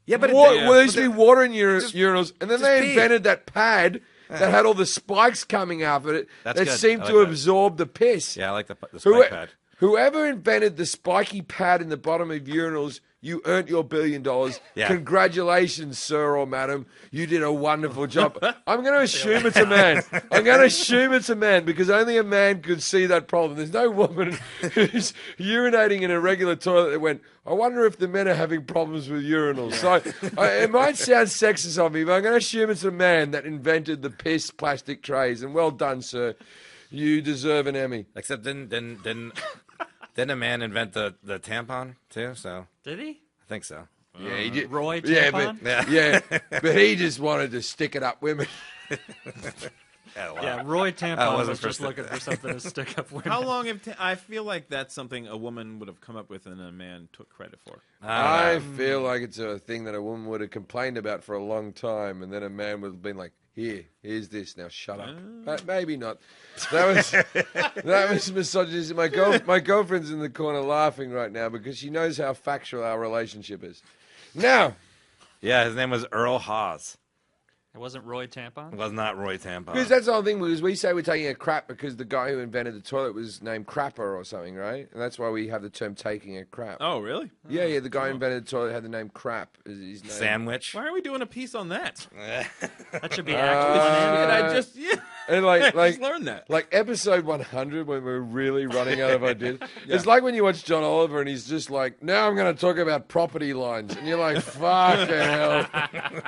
Speaker 2: yeah, but
Speaker 1: There used to be water in
Speaker 2: just-
Speaker 1: urinals, and then
Speaker 2: just
Speaker 1: they
Speaker 2: pee.
Speaker 1: invented that pad that had all the spikes coming out of it
Speaker 2: That's
Speaker 1: that
Speaker 2: good.
Speaker 1: seemed
Speaker 2: I
Speaker 1: to
Speaker 2: like that.
Speaker 1: absorb the piss.
Speaker 2: yeah, I like the
Speaker 1: Who-
Speaker 2: spike pad.
Speaker 1: Whoever invented the spiky pad in the bottom of urinals, you earned your $1 billion.
Speaker 2: Yeah.
Speaker 1: Congratulations, sir or madam. You did a wonderful job. I'm going to assume it's a man. I'm going to assume it's a man because only a man could see that problem. There's no woman who's urinating in a regular toilet that went, I wonder if the men are having problems with urinals. So it might sound sexist of me, but I'm going to assume it's a man that invented the piss plastic trays. And well done, sir. You deserve an Emmy.
Speaker 2: Except didn't a man invent the tampon too? So
Speaker 4: Did he?
Speaker 2: I think so.
Speaker 1: Yeah, he did.
Speaker 4: Roy
Speaker 1: Yeah,
Speaker 4: tampon?
Speaker 1: but but he just wanted to stick it up women.
Speaker 2: Yeah, wow.
Speaker 4: Yeah, Roy Tampon
Speaker 2: wasn't
Speaker 4: was
Speaker 2: for
Speaker 4: just looking for something to stick up with.
Speaker 3: How long have I feel like that's something a woman would have come up with and a man took credit for.
Speaker 1: I feel like it's a thing that a woman would have complained about for a long time, and then a man would have been like, here's this. Now shut up. But maybe not. That was misogynistic. My girlfriend's in the corner laughing right now because she knows how factual our relationship is. Now,
Speaker 2: Yeah, his name was Earl Hawes.
Speaker 4: It wasn't Roy Tampon?
Speaker 2: It was not Roy Tampon.
Speaker 1: because that's the whole thing, because we say we're taking a crap because the guy who invented the toilet was named Crapper or something, right? And that's why we have the term taking a crap.
Speaker 3: Oh, really?
Speaker 1: Yeah, the guy who invented the toilet had the name Crap as his name.
Speaker 2: Sandwich.
Speaker 3: Why are we doing a piece on that?
Speaker 4: That should be Act 1 and
Speaker 3: I just
Speaker 1: And
Speaker 3: I
Speaker 1: like
Speaker 3: just learned that.
Speaker 1: like episode 100 when we're really running out of ideas. It's like when you watch John Oliver and he's just like, now I'm going to talk about property lines. And you're like, fucking hell.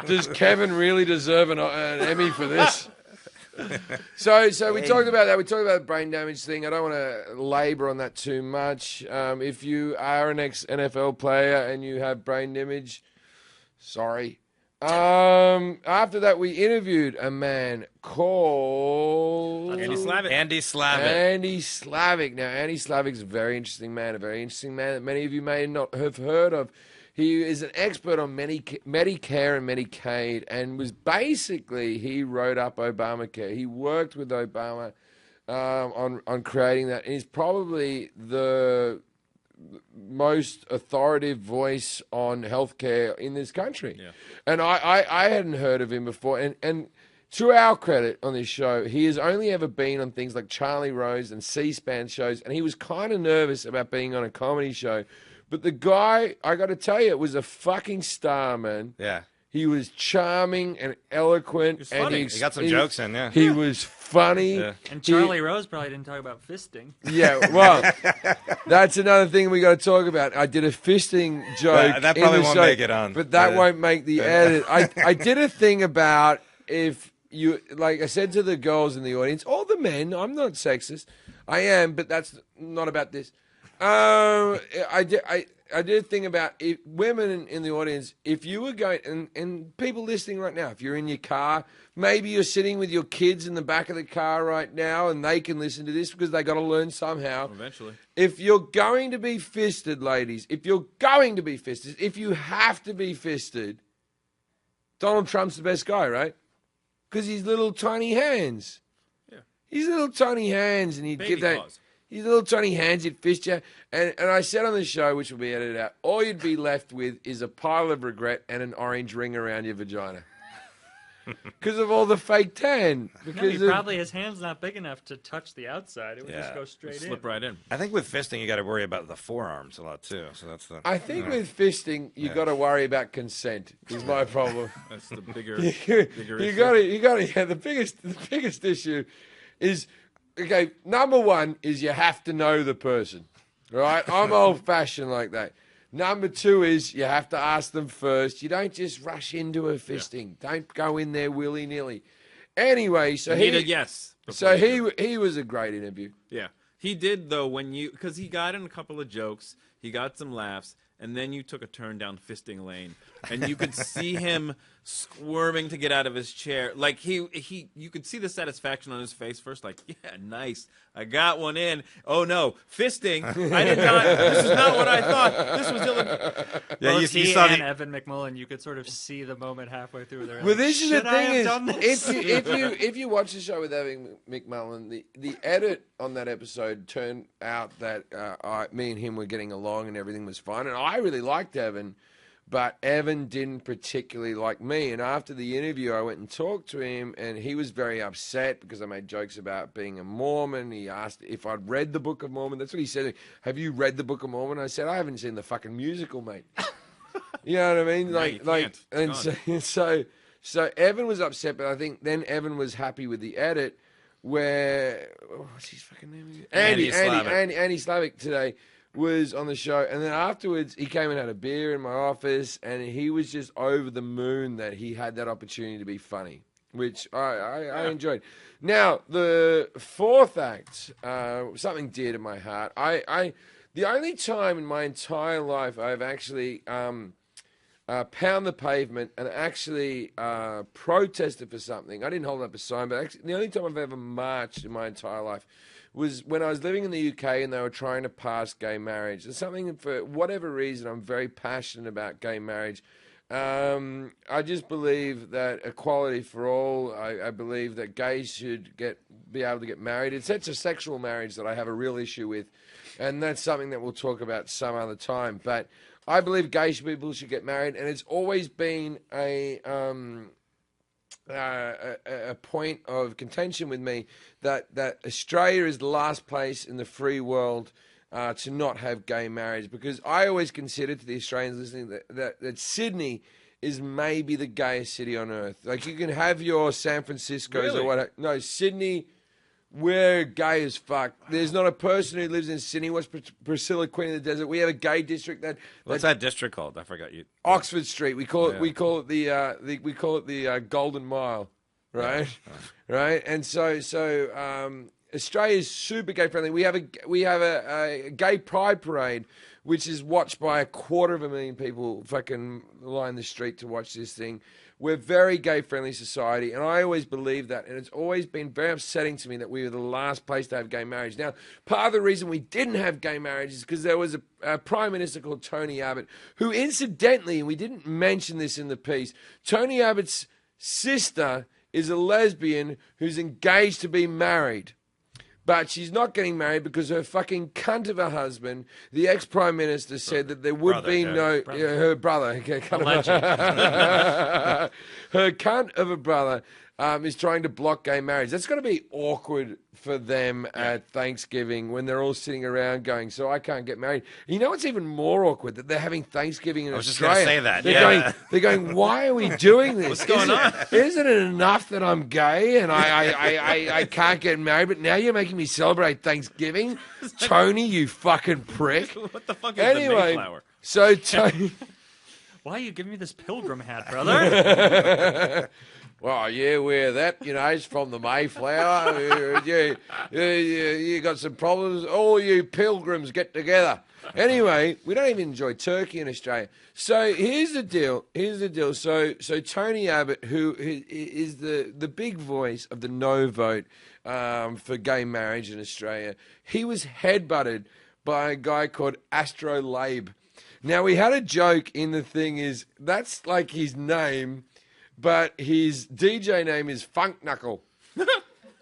Speaker 1: Does Kevin really deserve an Emmy for this? So we talked about that. We talked about the brain damage thing. I don't want to labor on that too much. If you are an ex-NFL player and you have brain damage, sorry. After that, we interviewed a man called
Speaker 3: Andy Slavitt.
Speaker 2: Andy Slavitt.
Speaker 1: Andy Slavitt. Now, Andy Slavitt's a very interesting man that many of you may not have heard of. He is an expert on Medicare and Medicaid, and he wrote up Obamacare. He worked with Obama on creating that, and he's probably the most authoritative voice on healthcare in this country.
Speaker 3: Yeah.
Speaker 1: And I hadn't heard of him before. And to our credit on this show, he has only ever been on things like Charlie Rose and C-SPAN shows, and he was kind of nervous about being on a comedy show. But the guy, I got to tell you, was a fucking star, man.
Speaker 2: Yeah.
Speaker 1: He was charming and eloquent.
Speaker 3: was
Speaker 1: and
Speaker 3: funny.
Speaker 2: He got some jokes in, yeah.
Speaker 1: He was funny.
Speaker 2: Yeah.
Speaker 4: And Charlie Rose probably didn't talk about fisting.
Speaker 1: Yeah, well, that's another thing we got to talk about. I did a fisting joke.
Speaker 2: That
Speaker 1: in
Speaker 2: probably
Speaker 1: the
Speaker 2: won't
Speaker 1: show,
Speaker 2: make it on.
Speaker 1: but that won't make the edit. I did a thing about if you, like I said to the girls in the audience, all the men. I'm not sexist. I am, but that's not about this. I did a thing about women in the audience. If you were going, and people listening right now, if you're in your car, maybe you're sitting with your kids in the back of the car right now, and they can listen to this because they got to learn somehow.
Speaker 3: Eventually.
Speaker 1: If you're going to be fisted, ladies, if you have to be fisted, Donald Trump's the best guy, right? Because he's little tiny hands.
Speaker 3: Yeah.
Speaker 1: He's little tiny hands, and he'd
Speaker 3: Baby
Speaker 1: give that.
Speaker 3: claws.
Speaker 1: His little tiny hands, he'd fist you. And I said on the show, which will be edited out, all you'd be left with is a pile of regret and an orange ring around your vagina. Because of all the fake tan.
Speaker 4: No,
Speaker 1: Because
Speaker 4: probably his hand's not big enough to touch the outside. It would just
Speaker 2: Yeah.
Speaker 4: go straight in.
Speaker 3: Slip right in.
Speaker 2: I think with fisting, you got to worry about the forearms a lot, too. So that's the...
Speaker 1: I think with fisting, you got to worry about consent, is my problem.
Speaker 3: That's the bigger
Speaker 1: you
Speaker 3: issue.
Speaker 1: got to, yeah, the biggest issue is, okay, number one is you have to know the person, right? I'm old-fashioned like that. Number two is you have to ask them first. You don't just rush into a fisting. Don't go in there willy-nilly. Anyway, so
Speaker 3: You need a yes.
Speaker 1: So
Speaker 3: before you do.
Speaker 1: he was a great interview.
Speaker 3: Yeah. He did, though, because he got in a couple of jokes. He got some laughs. and then you took a turn down fisting lane, and you could see him squirming to get out of his chair. Like you could see the satisfaction on his face first. Like, yeah, nice, I got one in. Oh no, fisting! I did not. This is not what I thought. This was illegal.
Speaker 2: Yeah,
Speaker 4: Both
Speaker 2: you
Speaker 4: he
Speaker 2: saw
Speaker 4: and
Speaker 2: the.
Speaker 4: Evan McMullen, you could sort of see the moment halfway through there.
Speaker 1: Well, this is the
Speaker 4: Should I
Speaker 1: thing
Speaker 4: have done
Speaker 1: is,
Speaker 4: this?
Speaker 1: if you watch the show with Evan McMullen, the edit on that episode turned out that me and him were getting along and everything was fine, and I really liked Evan, but Evan didn't particularly like me. And after the interview, I went and talked to him, and he was very upset because I made jokes about being a Mormon. He asked if I'd read the Book of Mormon. That's what he said. Have you read the Book of Mormon? I said, I haven't seen the fucking musical, mate. You know what I mean? So Evan was upset, but I think then Evan was happy with the edit where what's his fucking name? Andy Slavic today was on the show, and then afterwards he came and had a beer in my office, and he was just over the moon that he had that opportunity to be funny, which I enjoyed. Now the fourth act, something dear to my heart. The only time in my entire life I've actually pound the pavement and actually protested for something. I didn't hold up a sign, but actually, the only time I've ever marched in my entire life was when I was living in the UK and they were trying to pass gay marriage. It's something, for whatever reason, I'm very passionate about gay marriage. I just believe that equality for all. I believe that gays should be able to get married. It's heterosexual marriage that I have a real issue with, and that's something that we'll talk about some other time. But I believe gay people should get married, and it's always been a point of contention with me that Australia is the last place in the free world to not have gay marriage, because I always considered, to the Australians listening, that Sydney is maybe the gayest city on earth. Like, you can have your San Francisco's or what? No, Sydney, we're gay as fuck. There's not a person who lives in Sydney. What's Priscilla, Queen of the Desert? We have a gay district
Speaker 2: What's that district called? I forgot you.
Speaker 1: Oxford Street. We call it the Golden Mile, right? Yeah. Right. And so Australia is super gay friendly. We have a gay pride parade, which is watched by 250,000 people. Fucking line the street to watch this thing. We're a very gay-friendly society, and I always believed that, and it's always been very upsetting to me that we were the last place to have gay marriage. Now, part of the reason we didn't have gay marriage is because there was a Prime Minister called Tony Abbott, who incidentally, and we didn't mention this in the piece, Tony Abbott's sister is a lesbian who's engaged to be married. But she's not getting married because her fucking cunt of a husband, the ex-prime minister, said that there would be no... her brother. Her cunt of a brother is trying to block gay marriage. That's got to be awkward for them at Thanksgiving when they're all sitting around going, so I can't get married. You know what's even more awkward? That they're having Thanksgiving in Australia.
Speaker 2: I was just going to say that.
Speaker 1: They're going, why are we doing this?
Speaker 2: What's going on?
Speaker 1: Isn't it enough that I'm gay and I can't get married, but now you're making me celebrate Thanksgiving? Tony, you fucking prick.
Speaker 3: What the fuck is the Mayflower?
Speaker 1: So Tony...
Speaker 4: Why are you giving me this pilgrim hat, brother?
Speaker 1: Well, yeah, wear that, it's from the Mayflower. You got some problems. All you pilgrims get together. Anyway, we don't even enjoy turkey in Australia. So here's the deal. So Tony Abbott, who is the big voice of the no vote for gay marriage in Australia, he was headbutted by a guy called Astrolabe. Now, we had a joke in the thing is, that's like his name, but his DJ name is Funk Knuckle.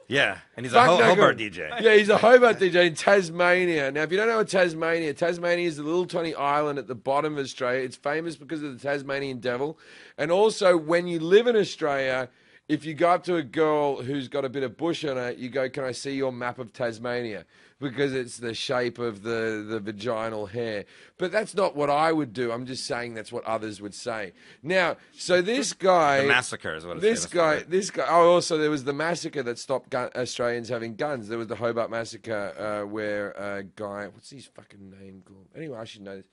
Speaker 2: Yeah, and he's a Hobart DJ.
Speaker 1: Yeah, he's a Hobart DJ in Tasmania. Now, if you don't know what Tasmania is a little tiny island at the bottom of Australia. It's famous because of the Tasmanian devil. And also, when you live in Australia, if you go up to a girl who's got a bit of bush on her, you go, can I see your map of Tasmania? Because it's the shape of the vaginal hair. But that's not what I would do. I'm just saying that's what others would say. Now, so this guy...
Speaker 2: The massacre is what it's
Speaker 1: This guy... Oh, also, there was the massacre that stopped Australians having guns. There was the Hobart Massacre where a guy... What's his fucking name called? Anyway, I should know this.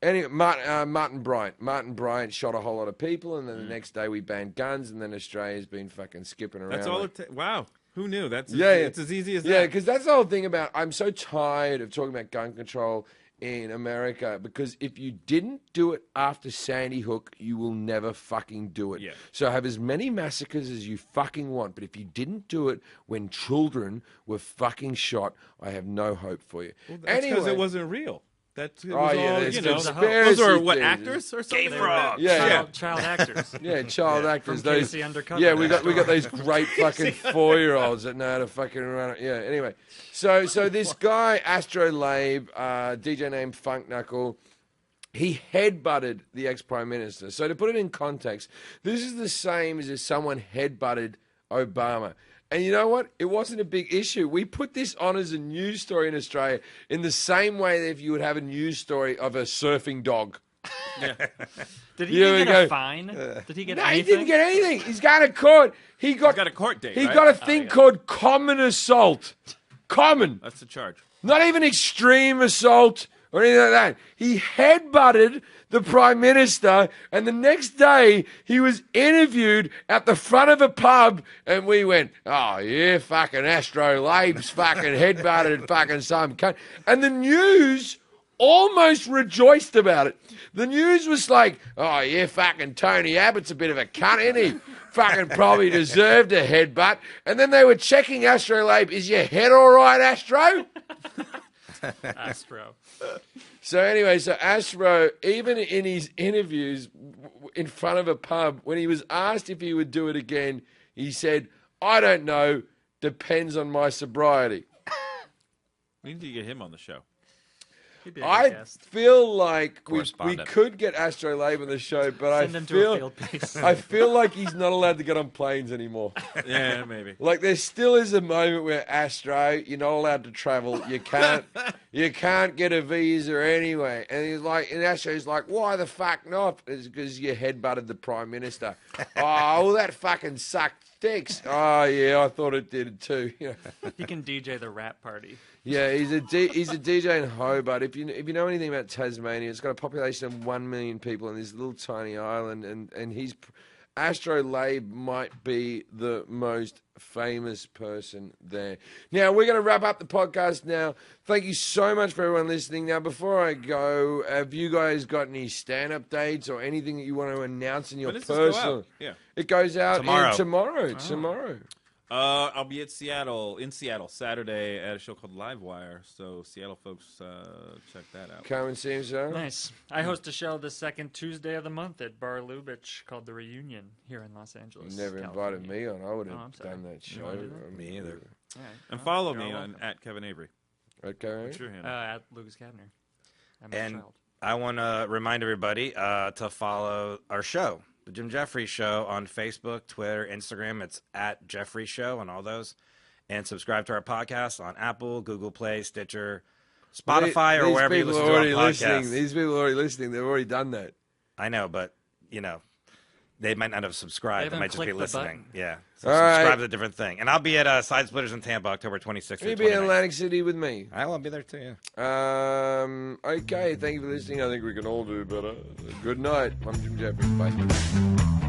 Speaker 1: Anyway, Martin Bryant. Martin Bryant shot a whole lot of people, and then the next day we banned guns, and then Australia's been fucking skipping around.
Speaker 3: That's all Wow. Who knew? It's as easy as that.
Speaker 1: Yeah, because that's the whole thing about... I'm so tired of talking about gun control in America, because if you didn't do it after Sandy Hook, you will never fucking do it.
Speaker 3: Yeah.
Speaker 1: So have as many massacres as you fucking want, but if you didn't do it when children were fucking shot, I have no hope for you.
Speaker 3: Well, that's because
Speaker 1: anyway,
Speaker 3: it wasn't real. That's
Speaker 1: Oh, yeah, there's
Speaker 3: those
Speaker 1: conspiracy
Speaker 3: are what
Speaker 1: theories.
Speaker 3: actors or something.
Speaker 2: Gay frogs.
Speaker 1: Yeah,
Speaker 4: Child actors.
Speaker 1: yeah, child actors.
Speaker 4: From
Speaker 1: Those,
Speaker 4: Casey Undercover.
Speaker 1: yeah, we got those great fucking 4-year-olds that know how to fucking run it. Yeah. Anyway, so this guy Astrolabe, DJ named Funk Knuckle, he headbutted the ex-prime minister. So to put it in context, this is the same as if someone headbutted Obama. And you know what? It wasn't a big issue. We put this on as a news story in Australia in the same way that if you would have a news story of a surfing dog.
Speaker 4: Did he even get a fine? Did he get
Speaker 1: No,
Speaker 4: anything?
Speaker 1: he didn't get anything. He's going to court. He's
Speaker 3: got a court date,
Speaker 1: He
Speaker 3: right?
Speaker 1: got a thing called common assault. Common.
Speaker 3: That's the charge.
Speaker 1: Not even extreme assault or anything like that. He headbutted the Prime Minister, and the next day he was interviewed at the front of a pub, and we went, oh, yeah, fucking Astrolabe's fucking headbutted fucking some cunt. And the news almost rejoiced about it. The news was like, oh, yeah, fucking Tony Abbott's a bit of a cunt, isn't he? Fucking probably deserved a headbutt. And then they were checking Astrolabe. Is your head all right, Astro?
Speaker 4: Astro.
Speaker 1: So anyway, so Astro, even in his interviews in front of a pub, when he was asked if he would do it again, he said, I don't know, depends on my sobriety.
Speaker 3: We need to get him on the show.
Speaker 4: He'd be a good
Speaker 1: I
Speaker 4: guest.
Speaker 1: feel like we
Speaker 2: Correspondent.
Speaker 1: could get Astrolabe on the show, but
Speaker 4: Send him to a field piece.
Speaker 1: I feel like he's not allowed to get on planes anymore.
Speaker 3: Yeah, maybe.
Speaker 1: Like there still is a moment where Astro, you're not allowed to travel. You can't get a visa anyway. And he's like, and Astro's like, why the fuck not? It's because you headbutted the Prime Minister. Oh, well, that fucking sucked. Thanks. Oh yeah, I thought it did too. You know?
Speaker 4: He can DJ the rap party.
Speaker 1: Yeah, he's a DJ in Hobart. If you know anything about Tasmania, it's got a population of 1 million people on this little tiny island, and he's Astrolabe might be the most famous person there. Now we're going to wrap up the podcast now. Thank you so much for everyone listening. Now before I go, have you guys got any stand-up dates or anything that you want to announce in your
Speaker 3: When does this go
Speaker 1: personal?
Speaker 3: out? Yeah.
Speaker 1: It goes out
Speaker 2: Tomorrow.
Speaker 1: Tomorrow.
Speaker 3: I'll be in Seattle, Saturday at a show called Livewire. So Seattle folks, check that out.
Speaker 1: Come and see him, sir.
Speaker 4: Nice. I host a show the second Tuesday of the month at Bar Lubitsch called The Reunion here in Los Angeles.
Speaker 1: You never
Speaker 4: California.
Speaker 1: invited me on. I would
Speaker 4: Oh,
Speaker 1: have
Speaker 4: I'm sorry.
Speaker 1: done that show.
Speaker 4: wanna do that?
Speaker 2: Me either.
Speaker 4: All right.
Speaker 3: And
Speaker 4: Well,
Speaker 3: follow
Speaker 4: you're
Speaker 3: me
Speaker 4: all
Speaker 3: on
Speaker 4: welcome.
Speaker 3: at Kevin Avery.
Speaker 1: Okay.
Speaker 3: What's your handle?
Speaker 4: At Lucas Kavner. I'm a
Speaker 2: And
Speaker 4: child.
Speaker 2: I want to remind everybody to follow our show, The Jim Jefferies Show, on Facebook, Twitter, Instagram. It's at Jefferies Show on all those. And subscribe to our podcast on Apple, Google Play, Stitcher, Spotify, or
Speaker 1: These
Speaker 2: wherever you
Speaker 1: people
Speaker 2: listen
Speaker 1: are
Speaker 2: to
Speaker 1: already
Speaker 2: our
Speaker 1: listening.
Speaker 2: podcast.
Speaker 1: These people are already listening. They've already done that.
Speaker 2: I know, but, they might not have subscribed. They
Speaker 4: haven't
Speaker 2: might just be
Speaker 4: clicked the
Speaker 2: listening.
Speaker 4: button.
Speaker 2: Yeah. So
Speaker 1: All right.
Speaker 2: subscribe to a different thing. And I'll be at Side Splitters in Tampa, October 26th
Speaker 1: You'll
Speaker 2: and
Speaker 1: be in
Speaker 2: 29th.
Speaker 1: Atlantic City with me.
Speaker 2: I will be there too, yeah.
Speaker 1: Okay, thank you for listening. I think we can all do better. Good night. I'm Jim Jefferies. Bye.